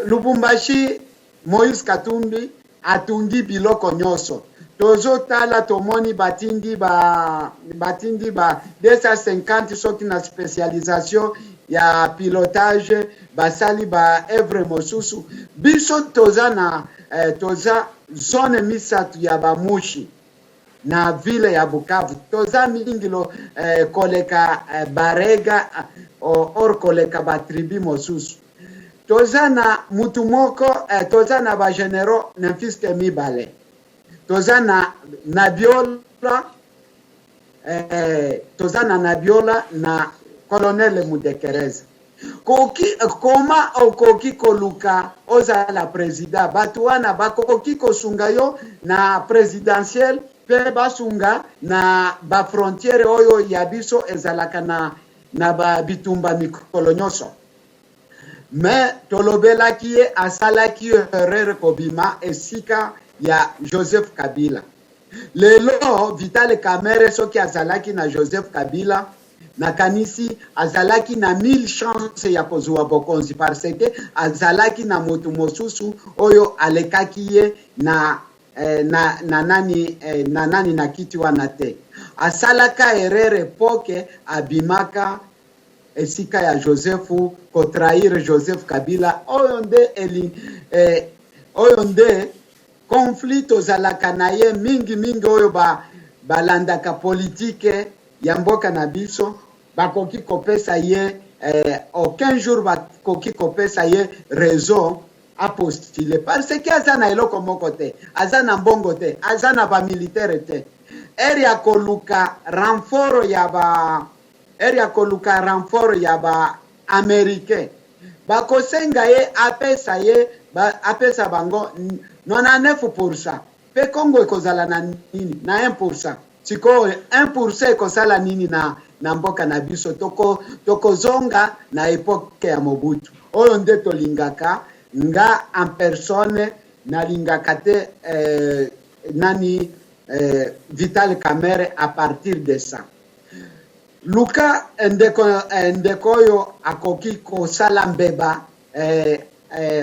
S7: Lubumbashi Moïse Katumbi atungi biloko nyonso tozotala tomoni batindi ba 250 soki na spécialisation ya pilotage basali ba evre mosusu biso toza zone misatu ya bamushi na ville ya Bukavu toza mingilo koleka barega or koleka batribi mosusu toza na mutu moko toza na ba généraux Nemfiske Mibale toza na Nabiola toza na Nabiola na Colonel Mudekereza koma okoki koluka ozala président batu wana bakoki kosunga yo na présidentiel pe basunga na ba frontière oyo ya biso ezalaka na ba bitumba mikolo nyonso mais tolobelaki ye asalaki erreur kobima esika ya Joseph Kabila lelo Vital Kamerhe soki azalaki na Joseph Kabila nakanisi azalaki na 1000 chance ya kozwa bokonzi parce que azalaki na motu mosusu oyo alekaki ye na nani na kiti wana te asalaka erreur epoke abimaka esika ya Josefu kotrahir Joseph Kabila oyo nde conflit ozalaka na ye mingi oyo balandaka politike ya mboka na biso bakoki kopesa ye aucun jour bakoki kopesa ye raison apostile parce que aza na eloko moko te aza na mbongo te aza na bamilitaire te eri akoluka renfort ya ba américain bakosenga ye apesa bango 99%. Pe Congo ekozala na nini na 1%. Siko 1% ekozala nini na mboka na biso tokozonga na epoke ya Mobutu. Oyo nde tolingaka nga en personne nalingaka te Vital Kamerhe à partir de ça. Luka ndeko oyo akoki kosala mbeba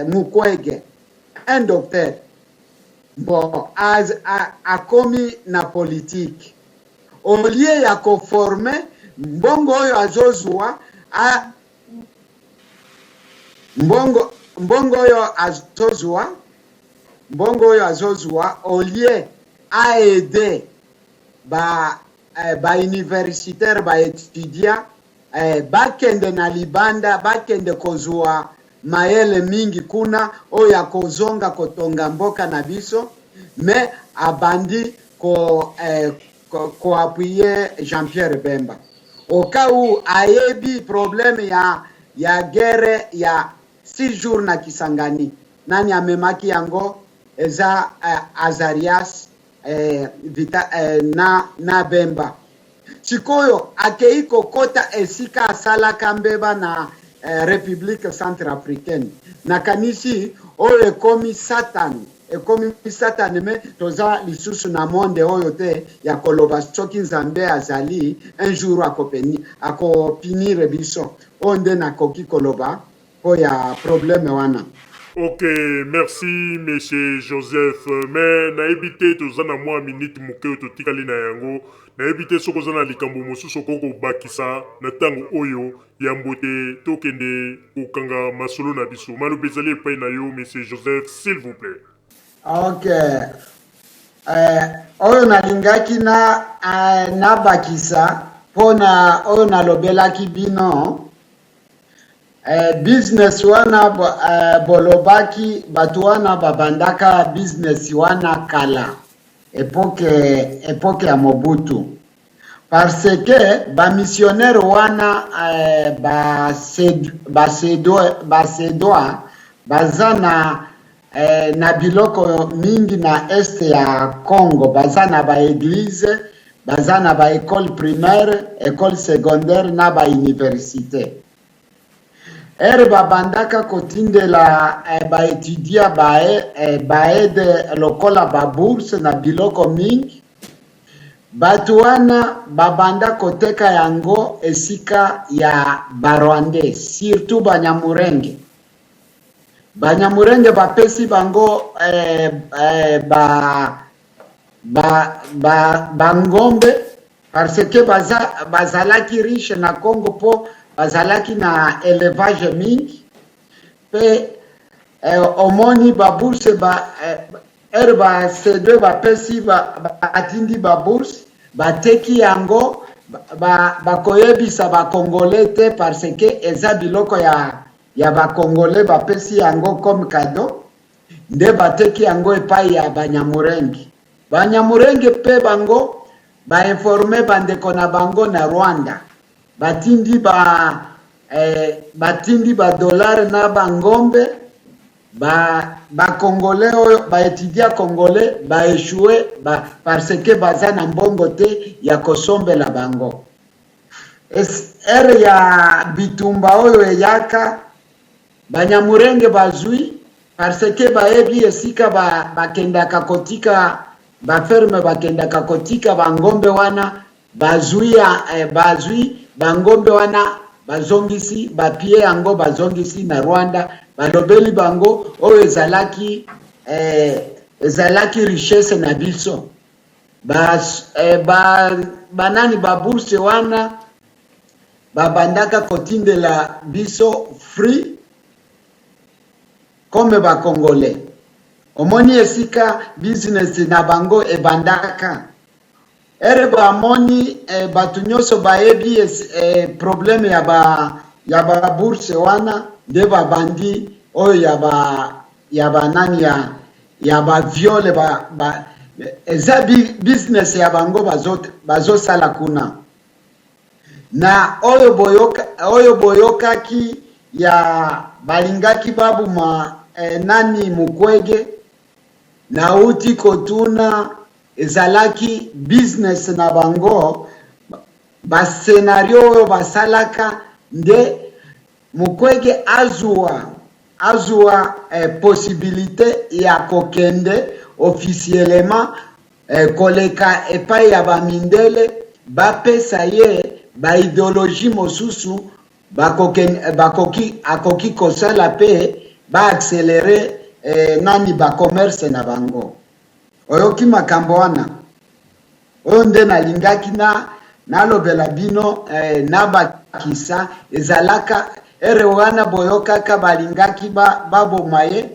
S7: Mukwege, un docteur. Bon, akomi na politique. Au lieu ya koforme mbongo oyo azozwa mbongo oyo azozwa au lieu a aider ba universitaire ba étudiant bakende na libanda bakende kozwa mayele mingi kuna oya kozonga kotonga mboka na biso mais abandi ko appuyer Jean-Pierre Bemba au cas où ayebi problème ya guerre ya 6 jours na Kisangani nani amemaki yango eza Azarias na Bemba sikoyo akei kokota esika asalaka mbeba na République Centrafricaine nakanisi oyo ekomi Satan me toza lisusu na monde oyo te ya koloba soki Nzambe azali un jour akopinire biso onde nakoki koloba po ya problème wana.
S1: Ok, merci monsieur Joseph. Mais na ebite tozana mwa minute moke totikali na yango. Na ebite soko zana likambo mosusu koko bakisa na tango oyo ya mbote tokende kokanga masolo na biso. Malobi ezali epai na yo monsieur Joseph, s'il vous plaît.
S7: Ok. Oyo nalingaki na bakisa pona oyo nalobelaki bino business wana bolobaki batu wana babandaka business wana kala epoke ya Mobutu parce que ba missionnaire wana basedoa bazana na biloko mingi na este ya Congo bazana ba église bazana ba école primaire école secondaire na ba université babandaka kotindela baetudia baede lokola babourse na biloko mingi batu wana babanda koteka yango esika ya Barwandais surtout Banyamurenge bapesi bango bangombe parce que bazalaki riche na Congo po bazalaki na élevage mingi pe omoni babourse basedwe bapesi batindi babourse bateki yango bakoyebisa bakongole te parce que eza biloko ya bakongole bapesi yango comme cadeau nde bateki yango epai ya Banyamurenge pe bango bainforme bandeko na bango na Rwanda batindi ba dollar na bangombe congolais oyo étudia congolais échoué parce que baza na mbongo te ya kosombela bango ya bitumba oyo eyaka Banyamurenge bazui parce que baebi esika bakendaka kotika baferme bakendaka kotika bangombe wana bazui bangombe wana bazongisi bapie yango bazongisi na Rwanda balobeli bango oyo ezalaki richesse na biso banani babourse wana babandaka kotindela biso free comme bakongolais omoni esika business na bango ebandaka bamoni batu nyonso bayebi problème ya babourse wana nde babandi oyo ya banani ya baviole eza business ya bango bazosala kuna na oyo boyokaki ya balingaki babu nani Mukwege na uti kotuna ezalaki business na bango ba scenario basalaka nde Mukwege azua possibilité ya kokende officiellement koleka epai ya bamindele bapesa ye ba idéologie mosusu akoki kosala pe ba accélérer nani ba commerce na bango. Oyoki makambo wana oyo nde nalingaki nalobela bino na bakisa ezalaka ere wana boyokaka balingaki baboma ye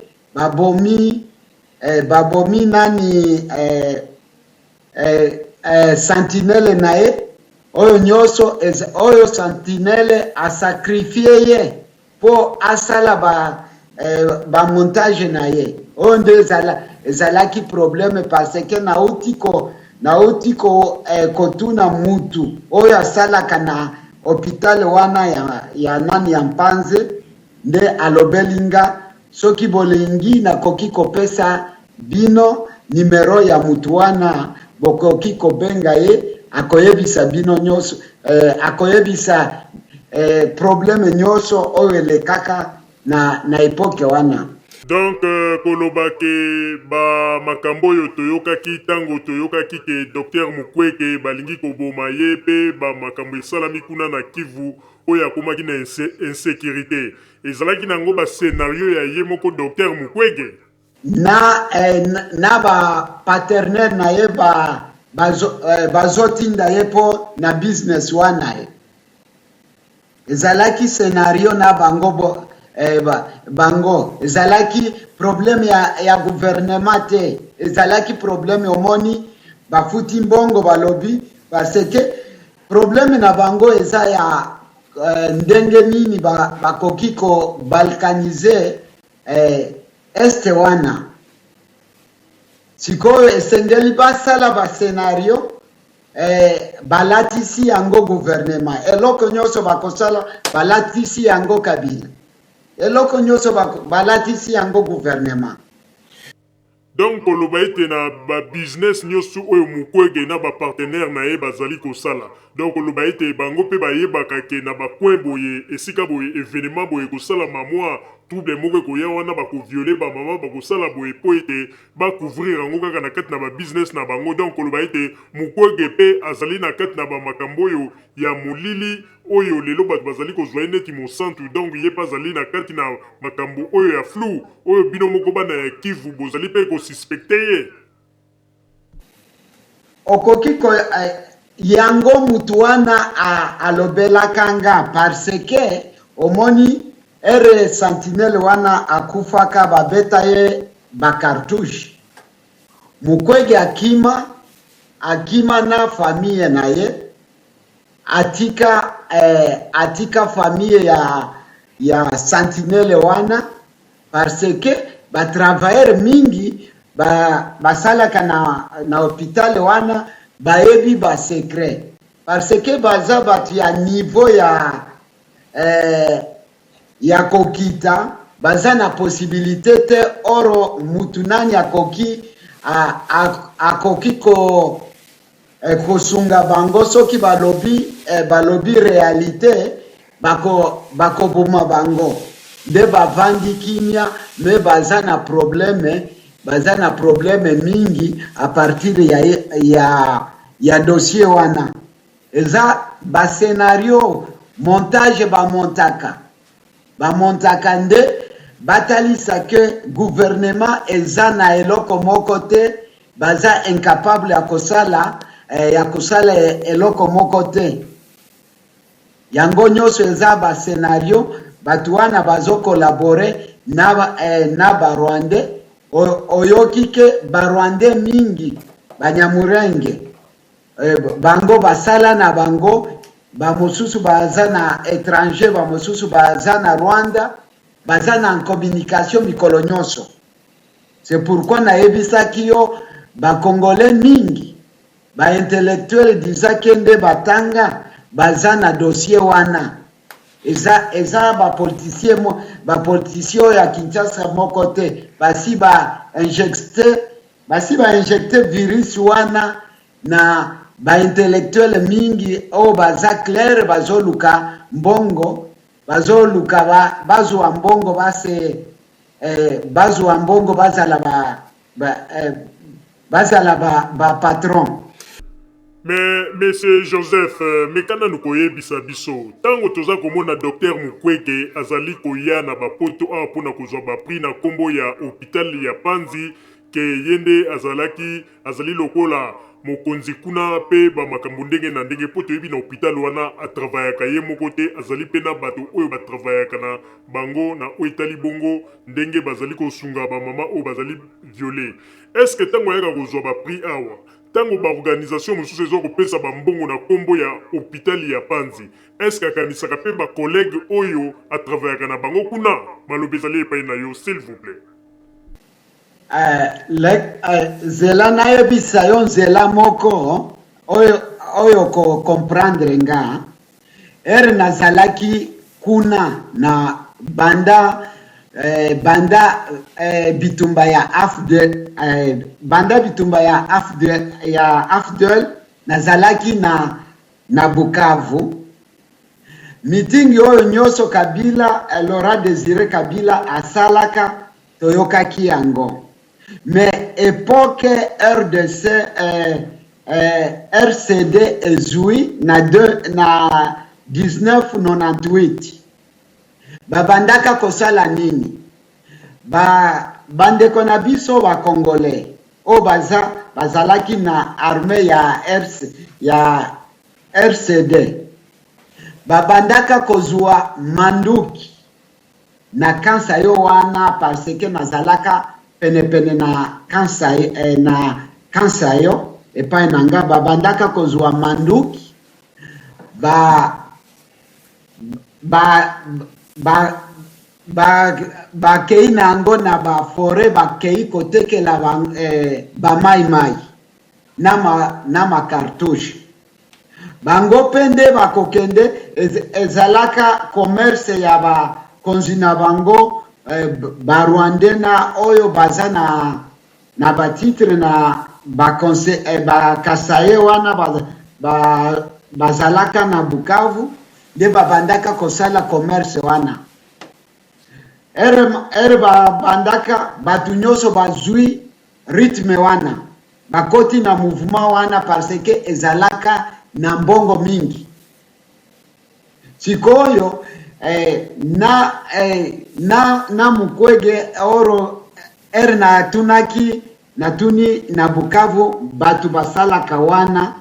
S7: babomi nani sentinelle na ye oyo nyonso oyo sentinelle asakrifie ye po asala ba montage na ye oyo nde ezalaki problème parce que nauti kotuna mutu oyo asalaka na hôpital wana ya nani ya Mpanze nde alobelinga soki bolingi nakoki kopesa bino numero ya mutu wana bokoki kobenga ye akoyebisa bino nyonso akoyebisa problème nyonso oyo elekaka na epoke wana.
S1: Donc koloba ke ba makambo yo toyokaki tango toyokaki ke Dr Mukwege balingi koboma ye pe ba makambo esalami kuna na Kivu oyo akomaki na insécurité ezalaki nango ba scénario ya ye moko Dr Mukwege
S7: na ba partenaire na ye bazotinda ye po na business wana ye ezalaki scénario na bango bango ezalaki problème ya gouvernement te ezalaki problème omoni bafuti mbongo balobi parce que problème na bango eza ya ndenge nini bakoki ko balkanize este wana sikoyo esengeli basala ba scénario balatisi yango gouvernement eloko nyonso bakosala balatisi yango Kabila eloko nyonso balatisi yango gouvernement.
S1: Donc koloba ete na ba business nyonso oyo Mukwege na ba partenaire na ye bazali kosala donc koloba ete bango pe bayebaka ke na ba coin boye esika boye événement boye kosala mamwa trouble moko koya wana bakovioler ba mama bakosala boye po ete bakouvrir yango kaka na kati na ba business na bango donc koloba ete Mukwege pe azali na kati na ba makambo oyo ya molili oyo lelo bato bazali kozwa neti mosantu donc ye pa azali na kati na makambo oyo ya flou oyo bino moko bana ya Kivu bozali pe kosuspecte ye
S7: okoki yango mutu wana alobelaka nga parce que omoni ere sentinelle wana akufaka babeta ye bakartouche Mukwege akima na famille na ye atika famille ya sentinelle wana parce que batravailleur mingi basalaka na hôpital wana bayebi ba secret parce que baza batu ya niveau ya kokita baza na possibilité te oro mutu nani akoki kosunga bango soki balobi réalité bakoboma bango nde bavandi kimia me baza na problème mingi a partir ya dossier wana eza ba scénario montage bamontaka nde batalisa ke gouvernement eza na eloko moko te baza incapable ya kosala eloko moko te yango nyonso eza ba scénario batu wana bazokolabore na barwande oyoki ke barwande mingi banyamurenge bango basala na bango bamosusu baza na étranger bamosusu baza na Rwanda baza na communication mikolo nyonso c'est pourquoi nayebisaki yo bakongole mingi baintellectuel dizaki nde batanga baza na dossier wana eza ba politicien ya Kinshasa moko te basi ba injecte virus wana na ba intellectuel mingi o baza clair bazoluka mbongo bazoluka bazwa mbongo bazwa mbongo bazala ba patron.
S1: Mais monsieur Joseph, mekana nukoye biso tango toza komona docteur Mukwege azali koya na bapoto a pona kozwa ba prix na kombo ya hôpital ya Panzi ke yende azali lokola mokonzi kuna pe ba makambo ndenge na ndenge poto yebi na hôpital wana atravayaka ye moko te azali pe na bato oyo batravayaka na bango na oyo etali bongo ndenge bazali kosunga ba mama oyo bazali violé. Est-ce que tango ayaka kozwa ba prix awa tango ba organisation mosusu ezo kopesa bambongo na kombo ya hôpital ya Panzi, est-ce que akanisaka pe ba collègue oyo atravayaka na bango kuna malobi ezali epai na yo s'il vous plaît?
S7: Zela nayebisa yo nzela moko oyo comprendre nga nazalaki kuna na banda bitumba ya AFDEL nazalaki na Bukavu. Meeting oyo nyonso Kabila Laurent Désiré Kabila asalaka toyokaki yango. Mais époque RDC RCD ezui na 1998 babandaka kosala nini bandeko na biso ba congolais o bazalaki na armée ya RCD babandaka kozwa manduki na kansa yo wana parce que nazalaka penepene na kansa yo epai nanga babandaka kozwa manduki bakei nango na bafore bakei kotekela ba mai na makartouche bango pende bakokende ezalaka commerce ya bakonzi na bango barwandena oyo baza na batitre na bakasaye wana bazalaka na Bukavu nde babandaka kosala commerce wana babandaka batu nyonso bazwi rythme wana bakoti na mouvement wana parce que ezalaka na mbongo mingi sikoyo na Mukwege oro natuni na Bukavu batu basalaka wana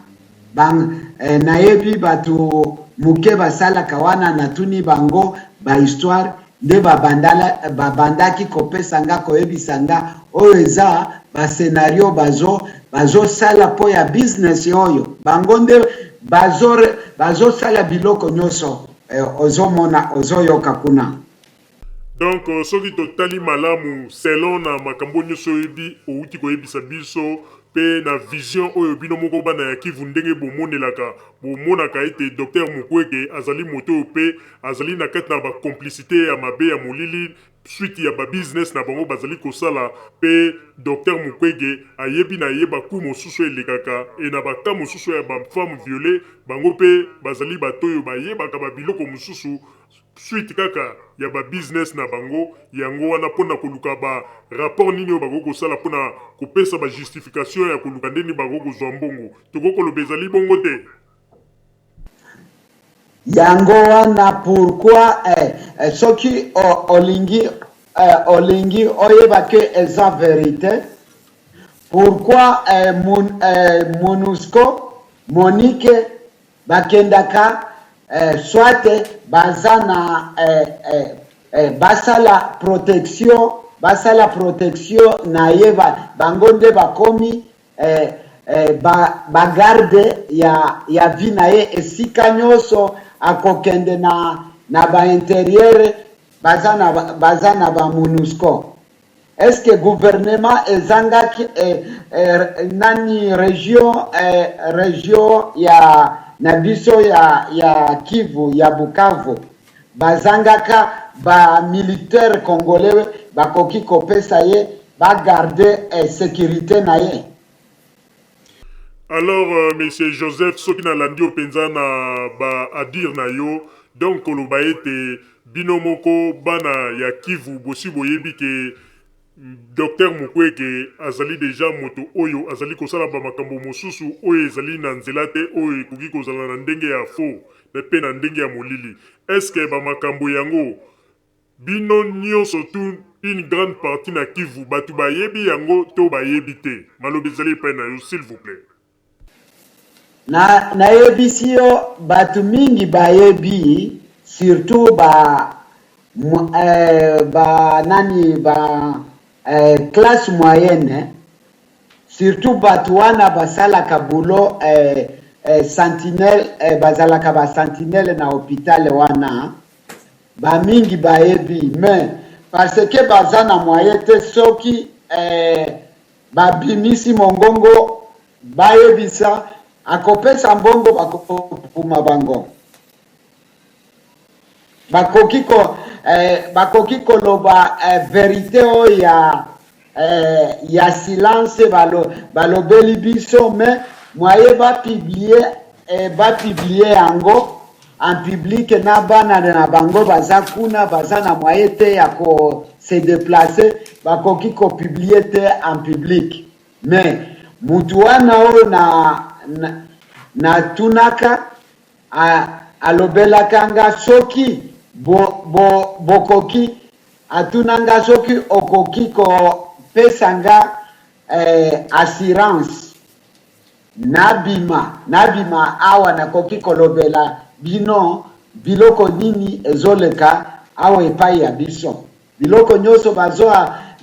S7: nayebi batu muke basalaka wana natuni bango ba histoire nde babandaki kopesanga koyebisanga oyo eza bascenario bazosala po ya business oyo bango nde bazosala biloko nyonso ozomona ozoyoka kuna.
S1: Donc soki totali malamu selon na makambo nyonso oyebi outi koyebisa biso pe na vision oyo bino moko bana ya Kivu ndenge bomonaka ete Dr Mukwege azali moto oyo pe azali na kati na bacomplicité ya mabe ya molili suite ya babusiness na bango bazali kosala pe Dr Mukwege ayebi na yeba ku mosusu elekaka e na baka mosusu ya bafemme violée bango pe bazali batoyo bayebaka babiloko mosusu suite kaka ya ba business na bango yango wana pona koluka ba rapport nini bango kosala pona kopesa ba justification ya koluka ndeni bango kozwa mbongo tokoko lobezali bongo te
S7: yango wana pourquoi soki olingi oyeba ke eza vérité pourquoi MONUSCO Monique bakendaka soit bazana basala protection na yeba bango nde bakomi bagarde ya vie na ye esika nyonso akokende na ba intérieur bazana ba MONUSCO. Est-ce que gouvernement ezangaki nani région ya na biso ya Kivu ya Bukavu bazangaka ba militaire congolais bakoki kopesa ye bagarde sécurité na ye.
S1: Alors monsieur Joseph soki nalandi openza na ba adir na yo donc koloba ete bino moko bana ya Kivu bosi boyebi ke Docteur Mukwege azali deja moto oyo azali kosala ba makambo mosusu oyo ezali na nzela te oyo ekoki kozala na ndenge ya faux pe na ndenge ya molili. Est-ce que ba makambo yango bino nyonso tout une grande partie na Kivu batu bayebi yango to bayebi te? Malobi ezali pa na yo s'il vous plaît.
S7: Na yebisi yo batu mingi bayebi surtout ba classe moyenne, surtout batu wana basalaka bulo sentinelle bazalaka ba sentinelle na hôpital wana ba mingi bayebi, mais parce que bazana moyen te soki babimisi mongongo bayebisa akopesa mbongo bakopuma bango bakoki koloba vérité o ya silence balobeli biso, mais moye bapublier yango en public na bana na bango baza kuna baza na moye te ya ko se déplacer bakoki ko publier te en public. Mais mutu wana o na tunaka alobelaka nga soki bokoki atunanga soki okoki ko pesanga assurance nabima awa nakoki kolobela bino biloko nini ezoleka awa epai ya biso biloko nyonso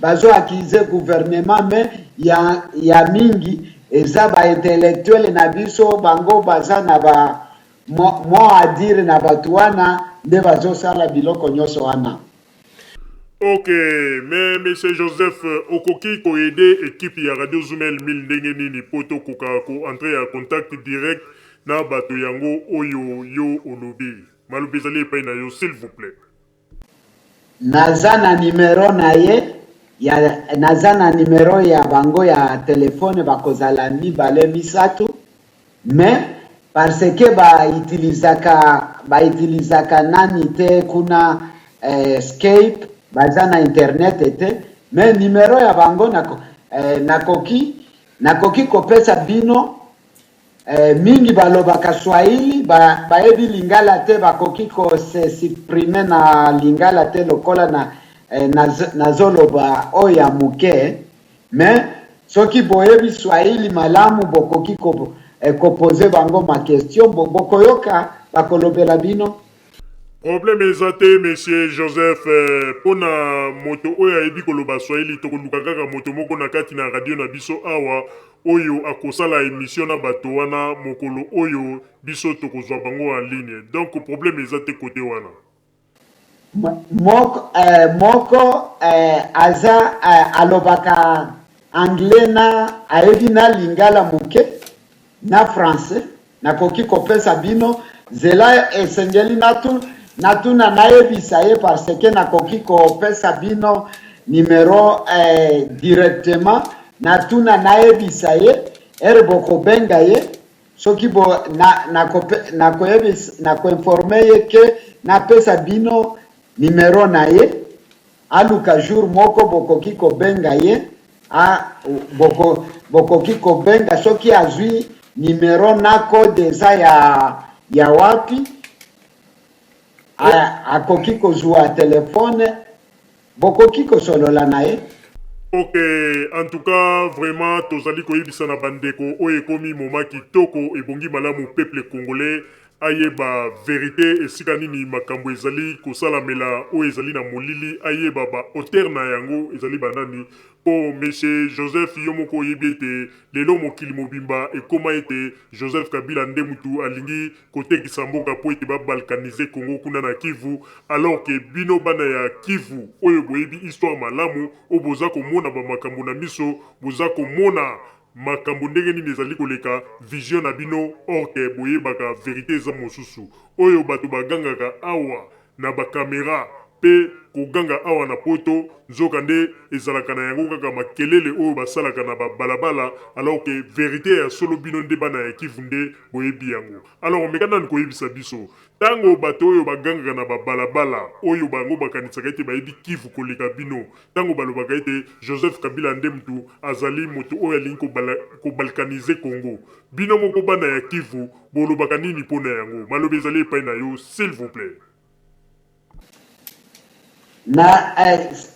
S7: bazo akize gouvernement me ya mingi eza ba intellectuel na biso bango baza na ba mo adire na batu wana nde bazosala biloko nyonso wana.
S1: Ok, mais monsieur Joseph okoki ko aider équipe ya Radio Zumel 1000 ndenge nini poto koka ko entrer en contact direct na bato yango oyo yo olobi malobi ezali epai na yo s'il vous plaît.
S7: Naza na numero na ye naza na numero ya bango ya telefone bakozala mibale misatu, mais parce que baitilizaka nani te kuna Skype baza na internet te, mais numero ya bango nakoki kopesa bino mingi balobaka Swahili bayebi lingala te bakoki ko se supprimer na lingala te lokola nazoloba oya muke, mais soki boyebi Swahili malamu bokoki kopose bango ma question bokoyoka bakolobela bino.
S1: Problème eza te monsieur Joseph pona moto oyo ayebi koloba Swahili tokoluka kaka moto moko na kati na radio na biso awa oyo akosala émission na bato wana mokolo oyo biso tokozwa bango en ligne, donc problème eza te côté wana.
S7: Moko aza alobaka anglais na ayebi na lingala muke na français nakoki kopesa bino zela esengeli natuna nayebisa ye parce que nakoki kopesa bino numero directement natuna nayebisa ye bokobenga ye soki nakoinforme ye ke napesa bino numero na ye aluka jour moko bokoki kobenga ye bokoki kobenga soki azwi numero na code eza ya wapi akoki kozwa telefone bokoki kosolola na ye.
S1: Ok, en tout cas vraiment tozali koyebisa na bandeko oyo ekomi moma kitoko ebongi malamu peuple congolais ayeba vérité esika nini makambo ezali kosalamela oyo ezali na molili ayeba ba auteur na yango ezali banani po monsieur Joseph yo moko oyebi ete lelo mokili mobimba ekoma ete Joseph Kabila nde mutu alingi kotekisa mboka po ete babalkanize Congo kuna na Kivu, alors que bino bana ya Kivu oyo boyebi histoire malamu o boza komona ba makambo na miso boza komona makambo ndenge nini ezali koleka vision na bino or ke boyebaka vérité eza mosusu oyo bato bagangaka awa na bakamera pe koganga awa na poto nzoka nde ezalaka na yango kaka makelele oyo basalaka na babalabala alors que vérité ya solo bino nde bana ya Kivu nde boyebi yango. Alors omeka nani koyebisa biso tango bato oyo bagangaka na babalabala oyo bango bakanisaka ete bayebi Kivu koleka bino tango balobaka ete Joseph Kabila nde mutu azali moto oyo alingi kobalkanize Congo, bino moko bana ya Kivu bolobaka nini mpona yango? Malobi ezali epai na yo s'il vous plaît.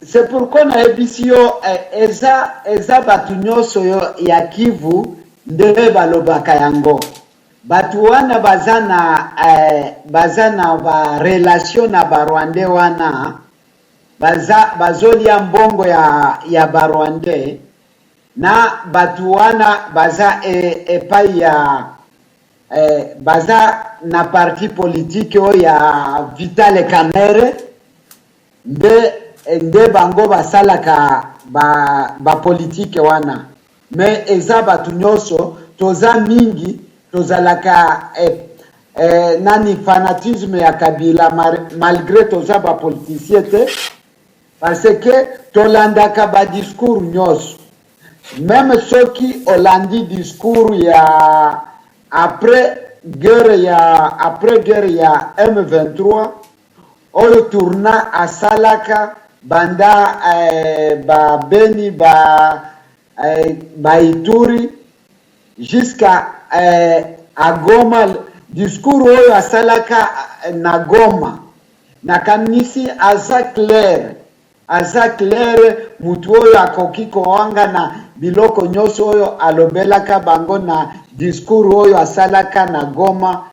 S7: C'est pourquoi nayebisi yo eza batu nyonso yo ya Kivu nde balobaka yango. Batu wana baza na ba relation na Barwande wana bazolia mbongo ya Barwande na batu wana baza epai ya baza na parti politique oyo ya Vitale Kamere nde bango basalaka ba politike wana. Me eza batu nyonso toza mingi tozalaka nani fanatisme ya Kabila malgré toza ba politicien te parce que tolandaka ba discours nyonso. Même soki olandi discours ya après guerre ya M23 oyo tourna asalaka banda ba Beni ba Ituri jusqu'à a Goma, discours oyo asalaka na Goma na kanisi aza clair mutu oyo akoki koanga na biloko nyonso oyo alobelaka bango na discours oyo asalaka na Goma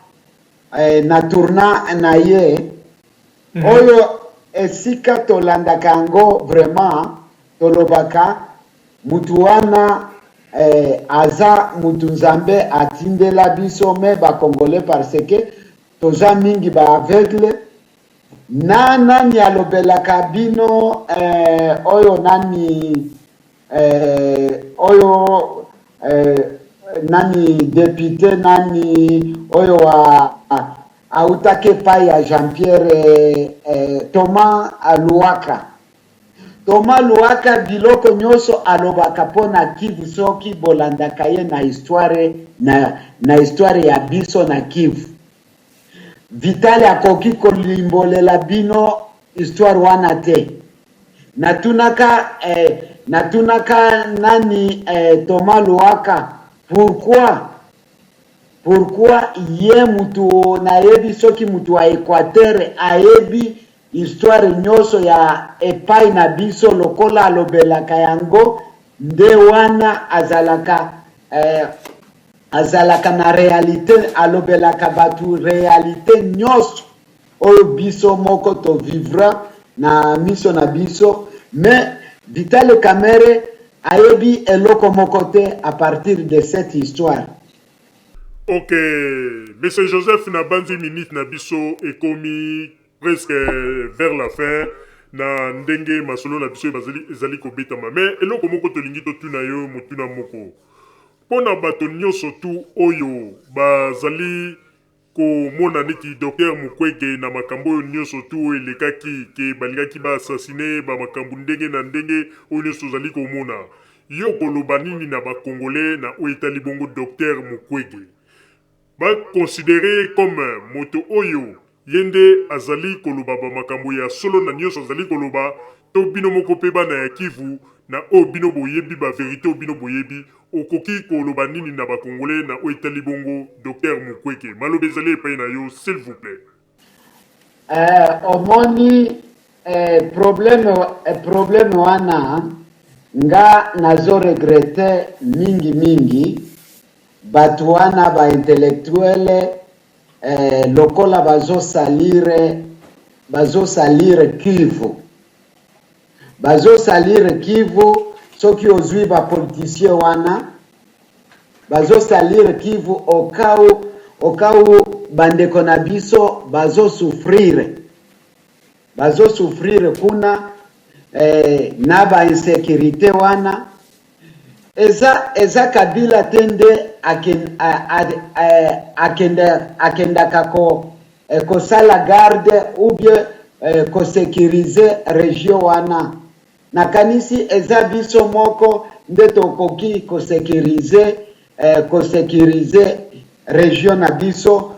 S7: na tourna na ye oyo esika tolandaka yango vraiment tolobaka mutu wana aza mutu nzambe atindela biso me bakongole parce que toza mingi ba aveugle nani alobelaka bino oyo nani oyo nani député nani oyo autake pa ya Jean-Pierre Thomas Luaka biloko nyonso alobaka pona Kivu soki bolandaka ye na histoire ya biso na Kivu. Vitali akoki kolimbolela bino histoire wana te. Natunaka nani Thomas Luaka pourquoi ye mutu nayebi soki mutu wa Equateur ayebi histoire nyonso ya epai na biso lokola alobelaka yango nde wana azalaka na realite alobelaka batu realite nyonso oyo biso moko to vivra na miso na biso. Mais Vitale Kamere ayebi eloko moko te à partir de cette histoire.
S1: Ok, Monsieur Joseph na banzi minute na biso ekomi presque vers la fin na ndenge masolo na biso ezali kobetama. Mais eloko moko tolingi totuna yo motuna moko pona bato nyonso tu oyo bazali komona neti Dr Mukwege na makambo oyo nyonso tu oyo elekaki ke balingaki baasasine bamakambo ndenge na ndenge oyo nyonso ozali komona yo koloba nini na bakongole na oyo etali bongo Dr Mukwege bakonsidere comme moto oyo yende azali koloba bamakambo ya solo na nyonso azali koloba to bino moko pe bana ya Kivu na o bino boyebi ba vérité o bino boyebi okoki koloba nini na bakongole na o etali bongo Dr Mukwege malobe ezali epai na yo s'il vous plaît.
S7: Omoni problème wana nga nazo regrette mingi batu wana ba intellectuele lokola bazo salire Kivu soki ozwi ba politicien wana bazo salire Kivu okau bandeko na biso bazo souffrir kuna na ba insécurité wana eza Kabila tende akenda kako kosala garde ou bien kosekirize regio wana nakanisi eza biso moko nde tokoki kosekirize regio na biso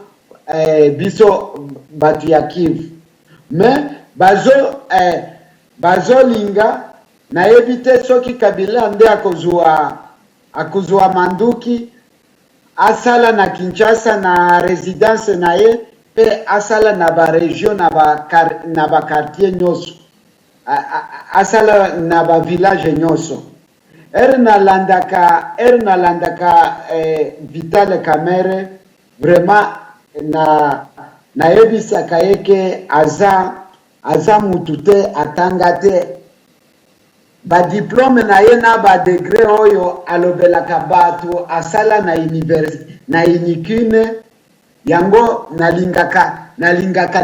S7: biso batu ya Kivu me bazolinga nayebi te soki Kabila nde akozwa manduki asala na Kinshasa na residence na ye pe asala na ba region na ba quartier nyoso asala na ba village nyoso na landaka Vital Kamerhe vraiment na yebisaka yeke aza mutu te atanga te badiplome na ye na badegre oyo alobelaka bato asala na unikine yango nalingaka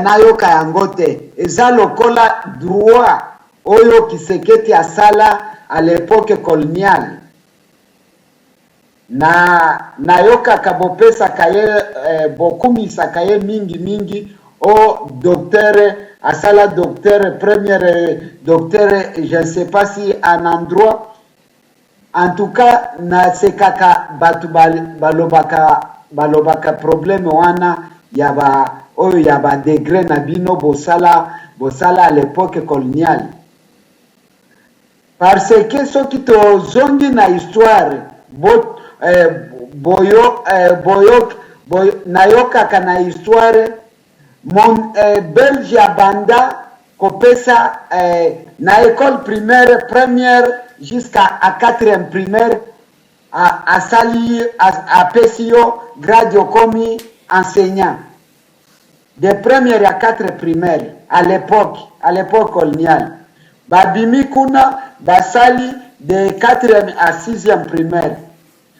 S7: nayoka yango te eza lokola droit oyo Kiseketi asala à l'époque coloniale nayokaka bopesaka ye bokumisaka ye mingi o docteur asala docteur première docteur je ne sais pas si un endroit en tout cas nasekaka batu balobaka problème wana oyo ya ba degré na bino bosala à l'époque coloniale parce que soki tozongi na histoire nayokaka na histoire Belge banda kopesa na école primaire première jusqu'à 4e primaire asali apesio grade komi enseignant de première à 4 primaire à l'époque coloniale babimi kuna basali de 4e à 6e primaire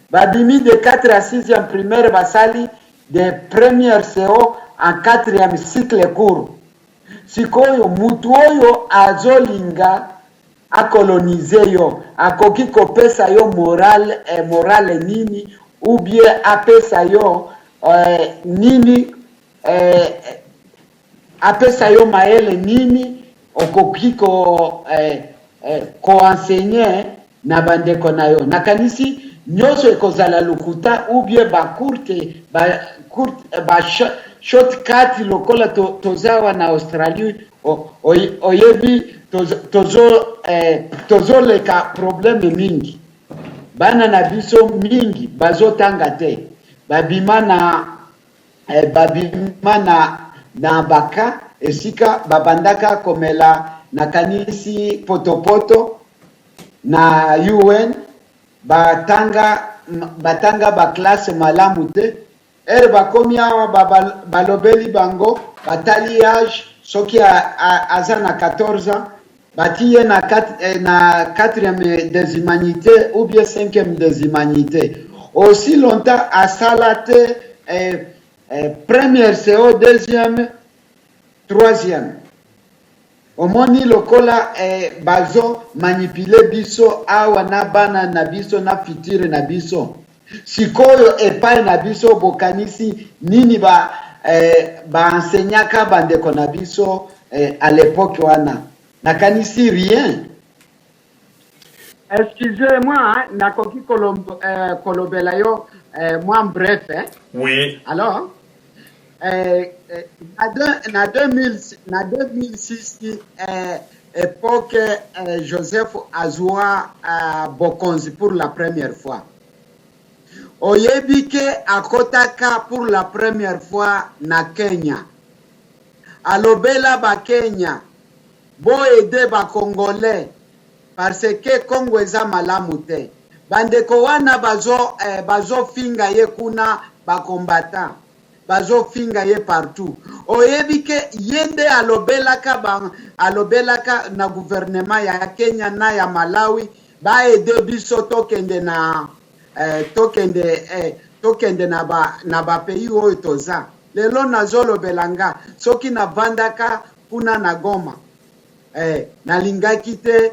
S7: babimi de 4 à 6e primaire basali de première CO en 4e cycle court sikoyo mutu oyo azolinga akolonize yo akoki kopesa yo morale nini ou bien apesa yo nini apesa yo maele nini okoki enseigner na bandeko na yo nakanisi nyonso ekozala lukuta ou bien shortcut lokola tozawa na Australie oyebi tozoleka probleme mingi bana na biso mingi bazotanga te babima na baka esika babandaka komela nakanisi potopoto na UN batanga ba classe malamu te bakomi awa balobeli bango batali age soki aza na 14 ans batiye na 4e des humanités ou bien 5e des humanités aussi longtemps asala te première CO 2e 3e omoni lokola bazo manipule biso awa na bana na biso na fitire na biso sikoyo epai na biso bokanisi nini enseignaka bandeko na biso à l'époque wana nakanisi rien. Excusez-moi nakoki kolobela yo moi bref
S1: oui
S7: alors na 2006 époque Joseph azwa bokonzi pour la première fois oyebike akotaka pour la première fois na Kenya alobela ba Kenya bo aider ba Congolais parce que Congo eza malamu te bandeko wana bazo finga ye kuna ba combattant bazo finga ye partout oyebike yende alobelaka na gouvernement ya Kenya na ya Malawi ba aider biso tokende na tokende na ba pays oyo toza lelo nazolobelanga soki navandaka kuna na Goma nalingaki te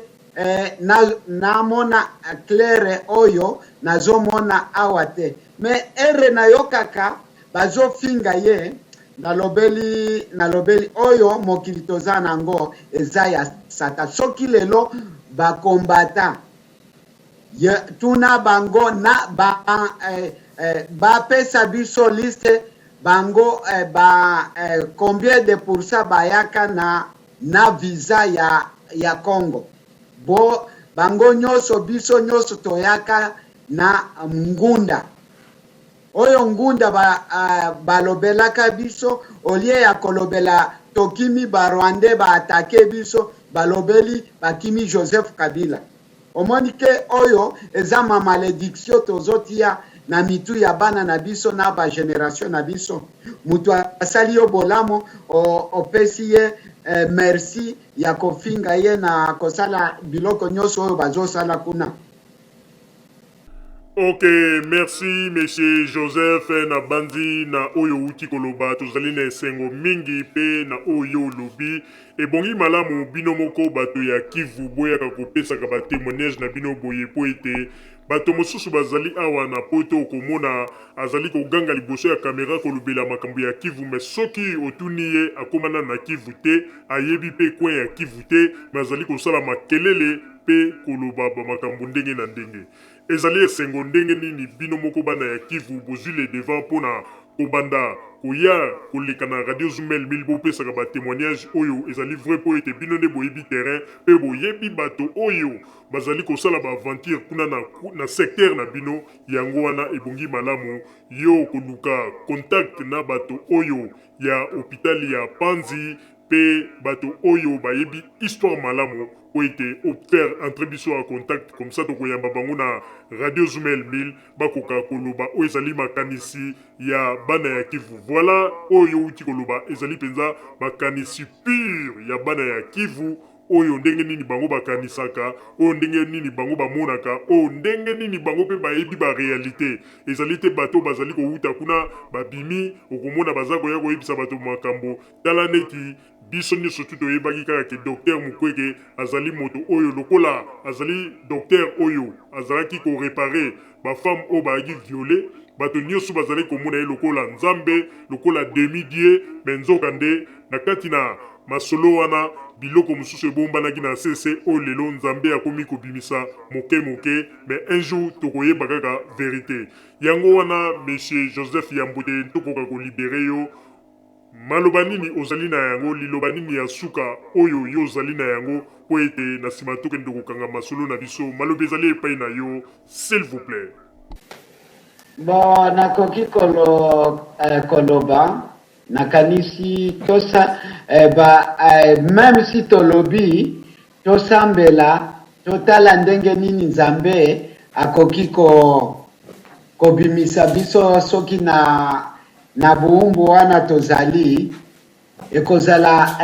S7: namona claire oyo nazomona awa te mais ere nayokaka bazofinga ye nalobeli oyo mokili toza nango eza ya sata soki lelo bakombata tuna bango na bapesa biso liste bango combien de pourcent bayaka na visa ya Congo bango nyonso biso nyonso toyaka na ngunda oyo ngunda balobelaka biso olie ya kolobela tokimi barwande baatake biso balobeli bakimi Joseph Kabila omoni ke oyo eza ma malédiction tozotia na mitu ya bana na biso na ba generation na biso mutu asali yo bolamo opesi ye merci ya kofinga ye na kosala biloko nyonso oyo bazosala kuna.
S1: Ok, merci monsieur Joseph na bandi na oyo uti koloba tozali na esengo mingi pe na oyo lobi ebongi malamu bino moko bato ya Kivu boyaka kopesaka ba témoignage na bino boye po ete bato mosusu bazali awa na poto komona azali koganga liboso ya kamera kolobela makambo ya Kivu mais soki otuni ye akomana na Kivu te ayebi pe coin ya Kivu te mais azali kosala makelele pe koloba ba makambo ndenge na ndenge ezali esengo ndenge nini bino moko bana ya Kivu bozwi le devant mpona kobanda koya koleka na radio Zumel 1000 bopesaka ba témoignage oyo ezali vrai po ete bino nde boyebi terrain pe boyebi bato oyo bazali kosala ba aventure kuna na secteur na bino yango wana ebongi malamu yo koluka contact na bato oyo ya hôpital ya Panzi pe bato oyo bayebi histoire malamu po ete faire entre biso en contact comme ça tokoyamba bango na radio Zumel 1000 bakoka koloba oyo ezali makanisi ya bana ya Kivu voilà oyo uti koloba ezali penza makanisi pure ya bana ya Kivu oyo ndenge nini bango bakanisaka oyo ndenge nini bango bamonaka oyo ndenge nini bango pe bayebi ba réalité ezali te bato bazali kowuta kuna babimi okomona baza koya koyebisa bato makambo tala neti biso nyonso tu toyebaki kaka ke docteur Mukwege azali moto oyo lokola azali docteur oyo azalaki korepare bafemme oyo bayaki viole bato nyonso bazali komona ye lokola nzambe lokola demi-dieu me nzoka nde na kati na masolo wana biloko mosusu ebombanaki na sese oyo lelo nzambe akomi kobimisa moke mais un jour tokoyeba kaka vérité yango wana monsieur Joseph Yambote tokoka kolibere yo maloba nini ozali na yango liloba nini ya suka oyo yo ozali na yango po ete na nsima tokende kokanga masolo na biso maloba ezali epai na yo s'il vous plaît.
S7: Bon nakoki koloba nakanisi tosa même si tolobi tosambela totala ndenge nini nzambe akoki kobimisa biso soki na buumbu wana tozali ekozala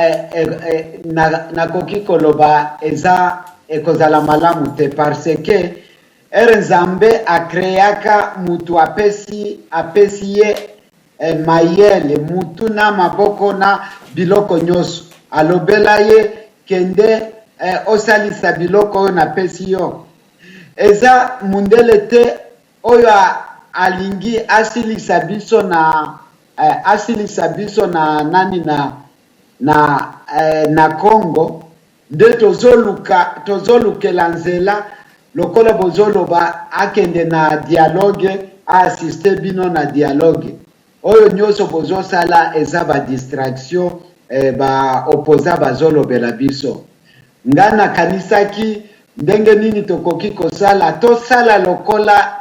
S7: nakoki koloba eza ekozala malamu te parce que nzambe akreaka mutu apesi ye mayele mutu na maboko na biloko nyonso alobela ye kende osalisa biloko oyo napesi yo eza mundele te oyo alingi asilisa biso na nani na Congo nde tozolukela nzela lokola bozoloba akende na dialogue assiste bino na dialogue oyo nyonso bozosala eza ba distraction ba opposa bazolobela biso nga nakanisaki ndenge nini tokoki kosala tosala lokola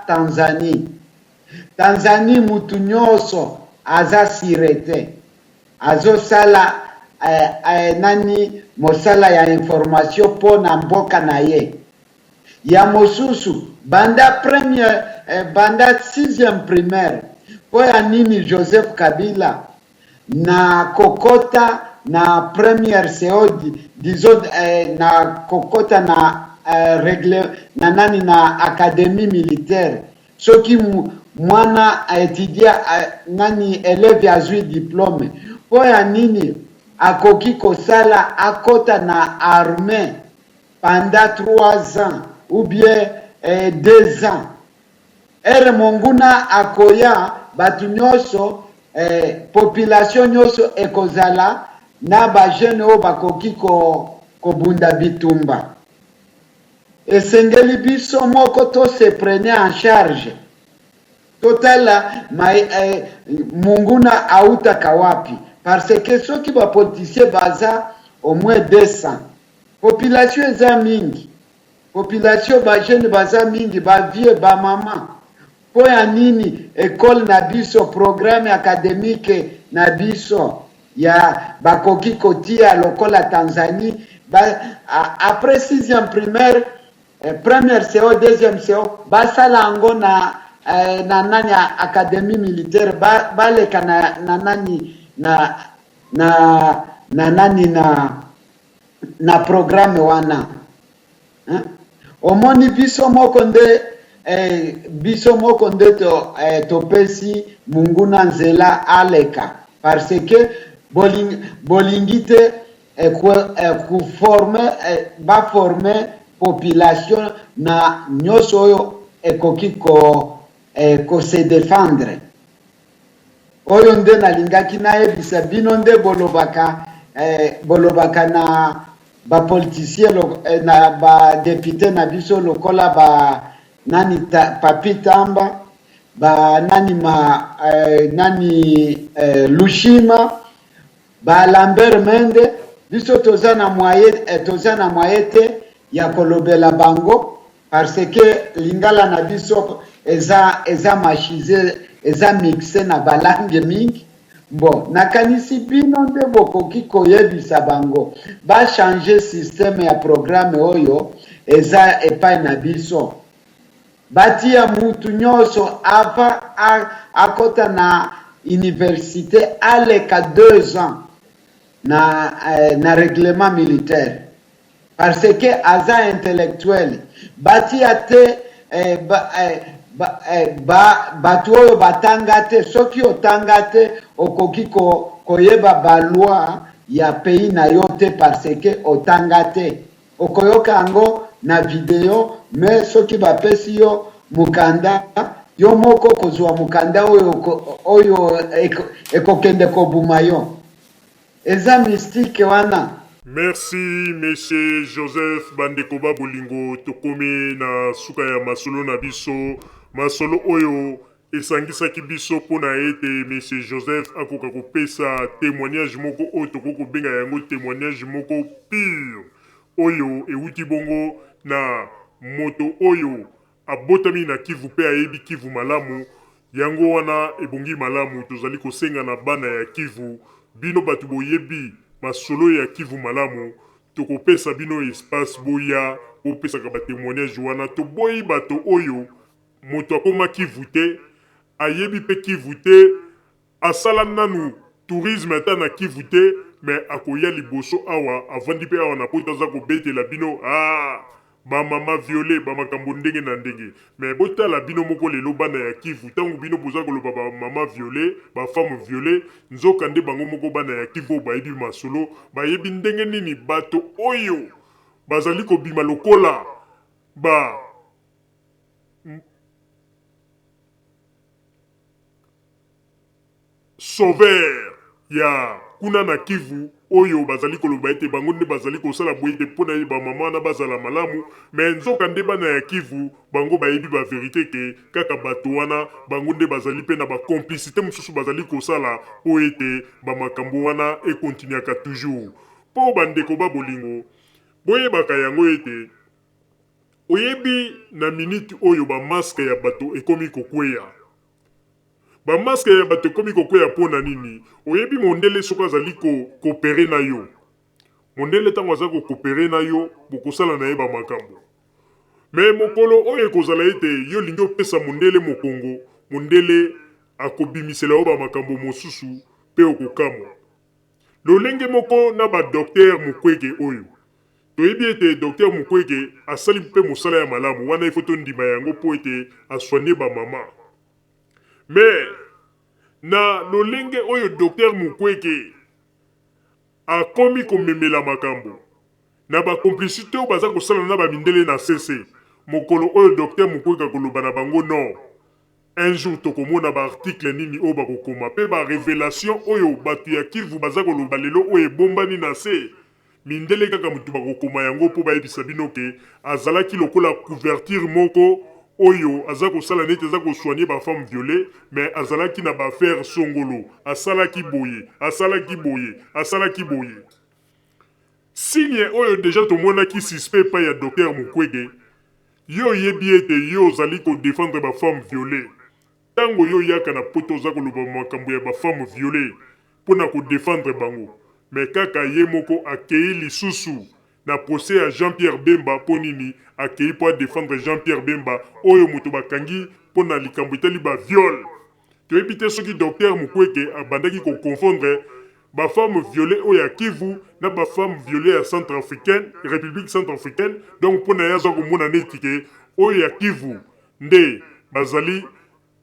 S7: Tanzanie mutu nyonso aza sirete azosala nani mosala ya information po na mboka na ye ya mosusu banda 6e primaire po ya nini Joseph Kabila na kokota na première CO disons na kokota na règle na nani na académie militaire soki mwana étudia nani élève azwi diplôme po ya nini akoki kosala akota na armée pendant 3 ans ou bien 2 ans ere monguna akoya batu nyonso population nyonso ekozala na bajene oyo bakoki kobunda bitumba. Esengeli biso moko to se prene en charge totala munguna autaka wapi, parce que soki bapolitisien baza au moins 200, population eza mingi, population bajene baza mingi, bavie bamama, po ya nini ekole na biso programme académique na biso ya bakoki kotia lokola Tanzanie après 6e primaire, première CO, deuxième CO, basala ango na nani académie militaire, baleka na nani na programme wana. Omoni biso moko nde topesi munguna nzela aleka, parce que bolingi te baforme population na nyonso oyo ekoki se défendre. Oyo nde nalingaki nayebisa bino nde bolobaka na bapolitisien na badepute na biso lokola nani Papi Tamba, nani Lushima, Lambert Mende, biso toza na moyen te ya kolobela bango, parce que lingala na biso eza machize, eza mixe na balange mingi. Bon, nakanisi bino nde bokoki koyebisa bango changer système ya programme oyo eza epai na biso, batia mutu nyonso ava akota na université aleka 2 ans na règlement militaire, parce que aza intellectuel, batia te batu oyo batanga te, soki otanga te okoki koyeba baloi ya pays na yo te, parce que otanga te, okoyoka yango na video, mais soki bapesi yo mukanda, yo moko kozwa mukanda oyo ekokende kobuma yo. Eza mystique wana.
S1: Merci, monsieur Joseph Bandekoba Bolingo. Tokomi na suka ya masolo na biso. Masolo oyo esangisaki biso pona ete monsieur Joseph akoka kopesa témoignage moko oyo tokoko benga yango témoignage moko pire oyo ewuti bongo na moto oyo abotami na Kivu pe ayebi Kivu malamu. Yango wana ebongi malamu tozali kosenga na bana ya Kivu, bino batu boyebi masolo ya Kivu malamu, tokopesa bino espace boya opesaka ba témoignage wana. Toboyi bato oyo moto akoma Kivu te, ayebi pe Kivu te, asala nanu tourisme ata na Kivu te, mais akoya liboso awa avandi pe awa na pota za kobetela bino ba mama violé, ba makambo ndenge na ndenge. Mais botala bino moko lelo bana ya Kivu, tangu bino boza koloba ba mama violé, ba femme violé, nzoka nde bango moko bana ya Kivu bayebi masolo, bayebi ndenge nini bato oyo bazali kobima lokola sauveur ya kuna na Kivu oyo bazali koloba ete bango nde bazali kosala boye te mpona ye bamama wana bazala malamu. Mais nzoka nde bana ya Kivu bango bayebi ba verité ke kaka bato wana bango nde bazali pe na ba complicité mosusu bazali kosala po ete bamakambo wana ekontinuaka toujours. Po bandeko ba bolingo boyebaka yango ete oyebi na minute oyo ba masque ya bato ekomi kokweya. Ba masque ya bato ekomi kokweya pona nini? Oyebi mondele soko azali kopere na yo. Mondele tango azali kopere na yo, bokosala na ye ba makambo. Mais mokolo oyo ekozala ete yo lingi opesa mondele mokongo, mondele akobimisela yo ba makambo mosusu pe okokamwa. Lolenge moko na ba docteur Mukwege oyo. Toyebi ete docteur Mukwege asali pe mosala ya malamu, wana ifo tondima yango po ete aswanye ba mama. Mais na lolenge oyo docteur Mukwege akomi komemela makambo na ba complicité oyo baza kosala na ba mindele na CC, mokolo oyo docteur Mukwege akoloba na bango non, un jour tokomona baarticle nini oyo bakokoma mpe barévélation oyo bato ya Kivu baza koloba lelo oyo ebombani na se mindele kaka motu bakokoma yango mpo bayebisa bino ke azalaki lokola couverture moko oyo aza kosala neti aza kosoigne bafemme violée mais azalaki na baaffaire songolo asalaki boye signe oyo deja tomonaki suspect pa ya docteur Mukwege yo oyebi ete yo ozali kodefendre bafemme violée ntango yo yaka na poto oza koloba makambo ya bafemme violée mpo na kodefendre bango me kaka ye moko akei lisusu na procès ya Jean-Pierre Bemba mpo nini akei mpo adefendre Jean-Pierre Bemba oyo moto bakangi mpo na likambo etali baviole toyebi te soki docteur Mukwege abandaki koconfondre bafemme violée oyo ya Kivu na bafemme violée ya Centrafricaine République Centrafricaine donc mpo na ye aza komona neti ke oyo ya Kivu nde bazali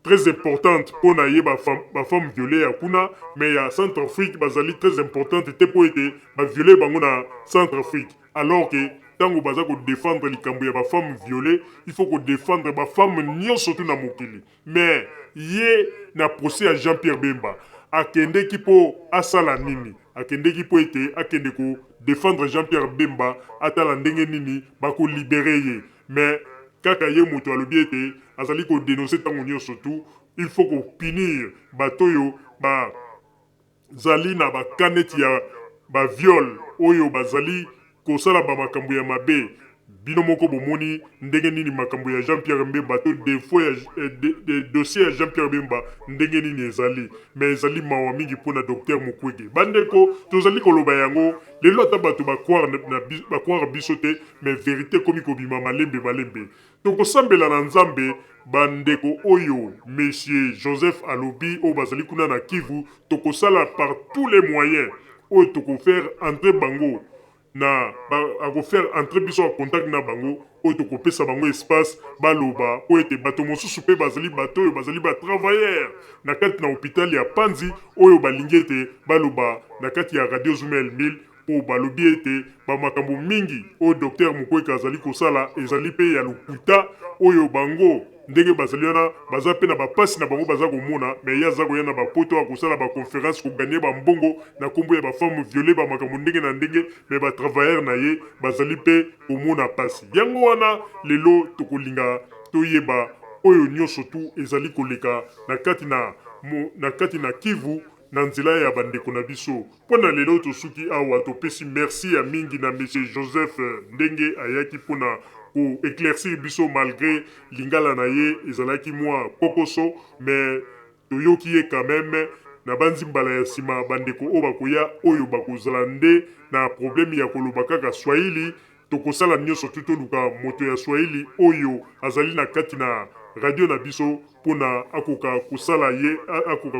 S1: très importante pour na ye bafemme violée ya kuna mais ya Centrafrique bazali très importante te po ete baviole bango na Centrafrique alors que tango baza kodefendre likambo ya bafemme violée il faut kodefendre bafemme nyonso tu na mokili mais ye na procès ya Jean-Pierre Bemba akendeki mpo asala nini akendeki mpo ete akende kodefendre Jean-Pierre Bemba atala ndenge nini bakolibere ye mais kaka ye moto alobi ete azali kodénonce ntango nyonso tu il faut kopinir bato oyo bazali na bakaneti ya baviole oyo bazali kosala bamakambo ya mabe bino moko bomoni ndenge nini makambo ya Jean-Pierre Bemba to defo ya dossier ya Jean-Pierre Bemba ndenge nini ezali mais ezali mawa mingi mpona docteur Mukwege bandeko tozali koloba yango lelo ata bato bakwara biso te mais vérité komi kobima malembe tokosambela na nzambe bandeko oyo monsieur Joseph alobi oyo bazali kuna na Kivu tokosala par tous les moyens oyo tokofaire entrer bango na akofaire entrer biso en contact na bango oyo tokopesa bango espace baloba oyo ete bato mosusu mpe bazali bato oyo bazali batravailleur na kati na hôpital ya Panzi oyo balingi ete baloba na kati ya Radio Zumel 1000 po balobi ete bamakambo mingi oyo docteur Mukwege azali kosala ezali mpe ya lokuta oyo bango ndenge bazali wana baza mpe na bapasi na bango baza komona me ye aza koya na bapoto akosala baconférence koganye bambongo na nkombo ya bafemme viole bamakambo ndenge na ndenge me batravailleur na ye bazali mpe komona pasi yango wana lelo tokolinga toyeba oyo nyonso tu ezali koleka na kati na Kivu na nzela ya bandeko na biso mpo na lelo tosuki awa topesi merci ya mingi na monsieur Joseph ndenge ayaki mpo na éclaircir biso malgré lingala na ye ezalaki mwa kokoso mais toyoki ye quand même na banzimbala ya nsima bandeko oyo bakoya oyo bakozala nde na problème ya koloba kaka Swahili tokosala nyonso tu toluka moto ya Swahili oyo azali na kati na radio na biso mpona akoka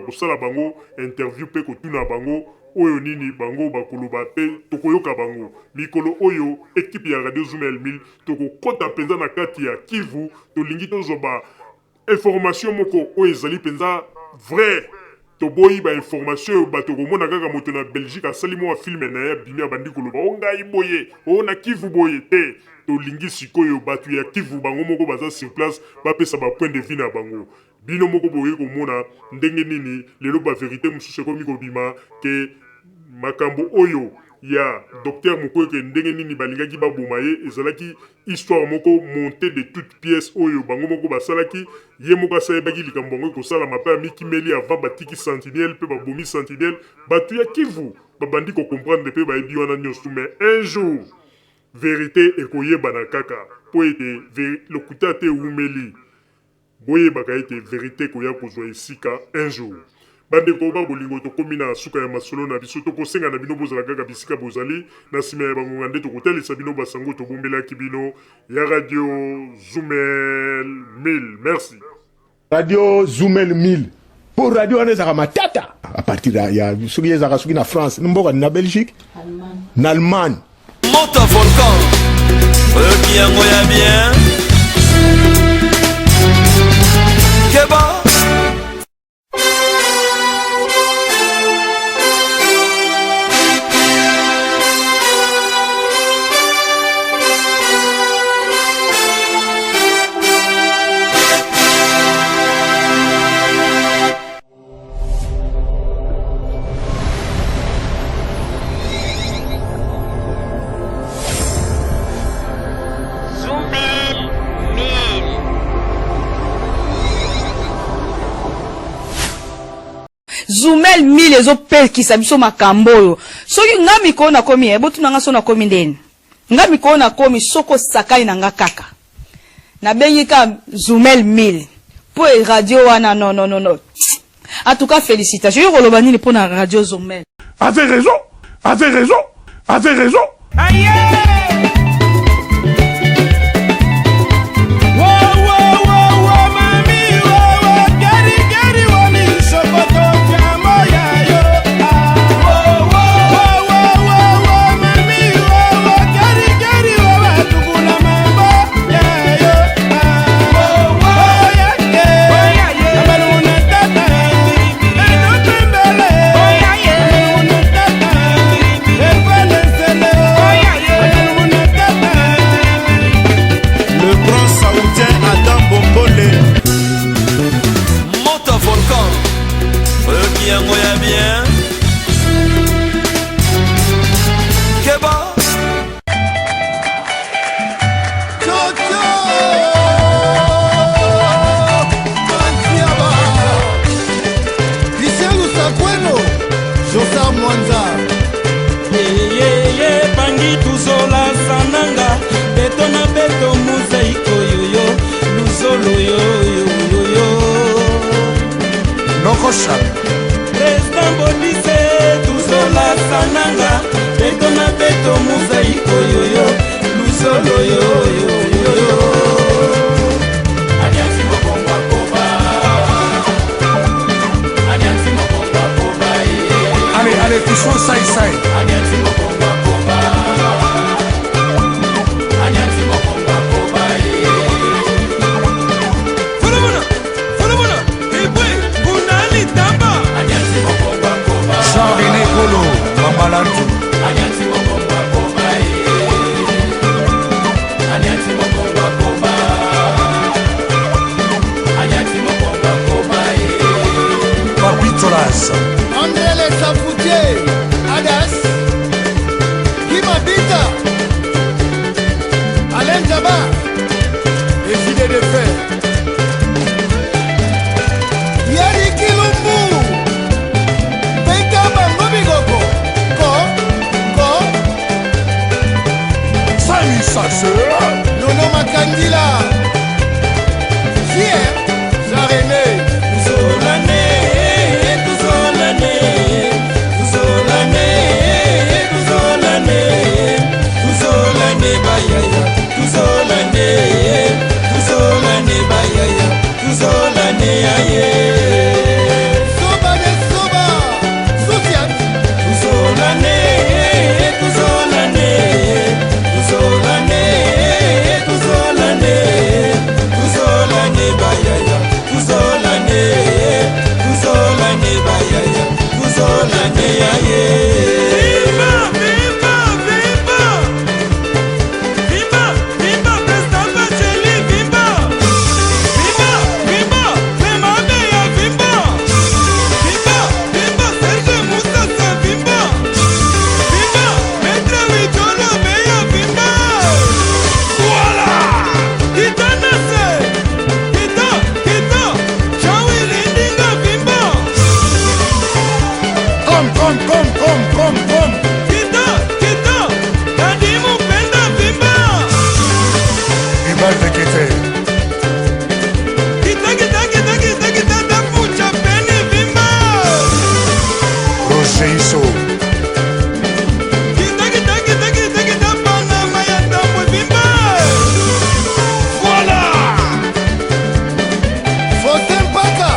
S1: kosala bango interview mpe kotuna bango oyo nini bango bakoloba pe tokoyoka bango mikolo oyo ekipe ya Radio Zumel 1000 tokokota mpenza na kati ya Kivu tolingi tozoba information moko oyo ezali mpenza vrai toboyi bainformation oyo bato komona kaka moto na Belgique asali mwa filme na ye bino abandi koloba o ngai boye o na Kivu boye te tolingi sikoyo bato ya Kivu bango moko baza sur place bapesa bapoint de vue na bango bino moko boye komona ndenge nini lelo baverité mosusu ekomi kobima ke makambo oyo ya docteur Mukwege ndenge nini balingaki baboma ye ezalaki histoire moko montée de toute pièce oyo bango moko basalaki ye moko asayebaki likambo bango ekosalama mpe amikimeli avant batiki sentinelle mpe babomi sentinelle bato ya Kivu babandi kocomprendre mpe bayebi wana nyonso mais un jour vérité ekoyebana kaka mpo ete lokuta te eumeli boyebaka ete vérité koya kozwa esika un jour bandeko babolingo tokomi na suka ya masolo na biso tokosenga na bino bozala kaka bisika bozali na nsima ya bangonga nde tokotalisa bino basango tobombelaki bino ya Radio Zumel 1000 merci
S3: Radio Zumel 1000 po radio wana ezalaka matata a partir ya soki ezalaka soki na France mboka na Belgique na Allemagne
S4: Monta volcan oyoki yango ya bien Keba
S5: Zumel 1000 ezopekisa biso makambo oyo. Soki nga mikolo nakomi botuna nga so nakomi ndeni. Nga mikolo nakomi soko sakai na nga kaka. Na bengi ka Zumel 1000. Po radio wana non. En tout cas félicitations. Yo koloba nini pour na radio Zumel.
S3: Avez raison.
S6: Aïe!
S8: Président Bonise, Tuzola Sananga, Betona Beto Mosaïko Yoyo, Luzolo Yoyo. Adiansi Mokomba Koba. Adiansi Mokomba Koba.
S3: Allez, touchons ça.
S8: Adiansi Mokomba Koba. Adiansi Mokomba Koba.
S3: Jean-René Kolo, Mambalantu.
S8: Adiansi Mokomba Koba. Adiansi Mokomba Koba. Adiansi Mokomba Koba.
S3: Papitolas.
S6: André les Safoutiers, Adas, Kimabita, Alain Jabba, décidé de faire. Yari Kilumbu, Beka Bangobigoko, Ko,
S3: Sami Sasseur.
S6: Nono Makangila, Fier, Jean-René,
S8: Tuzolane, Tuzolane, Tuzolane, Tuzolane, Tuzolane bayaya, Tuzolane, Tuzolane bayaya, Tuzolane aye.
S6: Soba de Soba, Soufiat,
S8: Tuzolane, Tuzolane, Tuzolane, Tuzolane, Tuzolane bayaya, Tuzolane, Tuzolane bayaya, Tuzolane aye. Viva, viva, viva, viva, viva, Président Bacheli, viva, viva, viva, Clément Beya, viva, viva, viva, Serge Moussassa, viva, viva, Maître Widjolo Beya, viva. Voilà. Kitanase, Kita, Shawi Lindinga, viva.
S3: Comme.
S8: Kita, Kadimu Penda, viva.
S3: Ibal Tekete.
S8: Kita, Dafucha Pene, viva.
S3: Roger Iso.
S8: Kita, Panama ya Tambwe, viva. Voilà.
S6: Faustin Paka,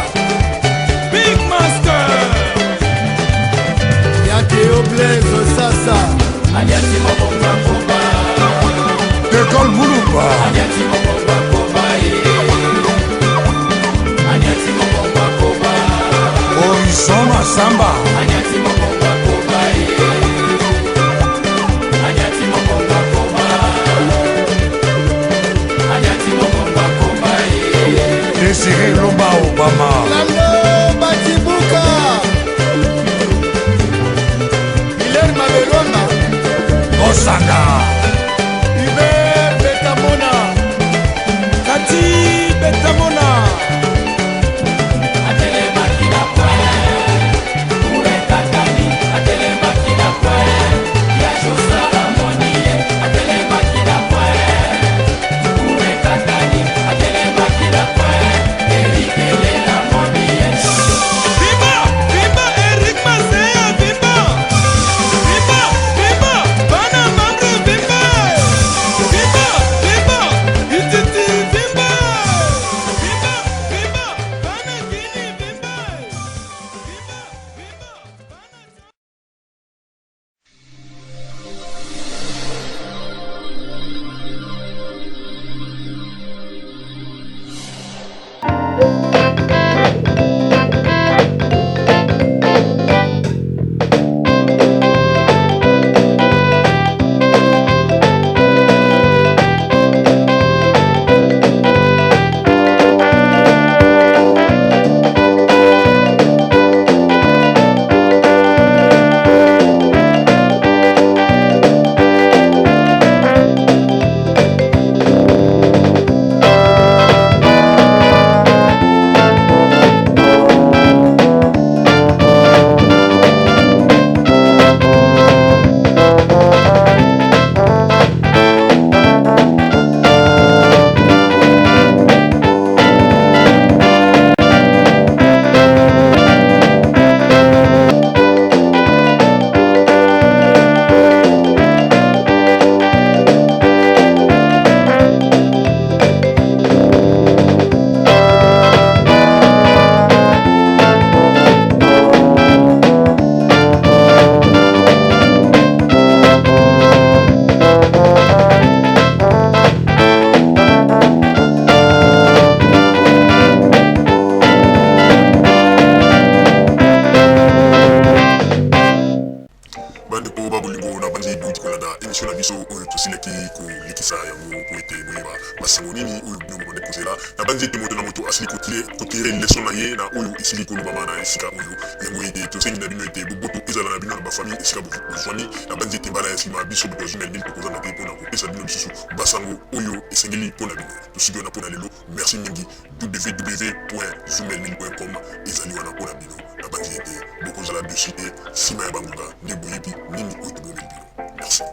S8: Big Master.
S6: Yakeo Blaise Sasa,
S8: Adiansi Mokomba Koba.
S3: De Moulumba.
S8: Adiansi Mokomba Koba. Adiansi Mokomba Koba.
S3: Horizon Samba.
S8: Adiansi Mokomba Koba. Adiansi Mokomba Koba. Adiansi Mokomba Koba.
S3: Désiré Lomba Obama.
S6: Lando Batibuka, Hilaire Mabeloma,
S3: Osaka.
S6: Hubert Betamona,
S8: Kati Betamona. Atele Makina Poe.
S1: bandeko babolingo na banzi boyiti kolanda émission na biso oyo tosilaki kolikisa yango po ete boyeba basango nini oyo bino bobande kozela na banzi ete moto na moto asili kotire leson na ye na oyo esili kolobama na esika oyo yango ete tosengi na bino ete boboto ezala na bino na bafamille esika bozwani na banzi ete mbala ya nsima biso boto azumel mili tokozanga te mpona kopesa bino lisusu basango oyo esengeli mpona bino tosiki wana mpona lelo merci mingi www.zumelmil.com ezali wana mpona bino na banzi ete bokozala dessus te nsima ya bangonga nde boyebi nini oyo tobomeli bino merci.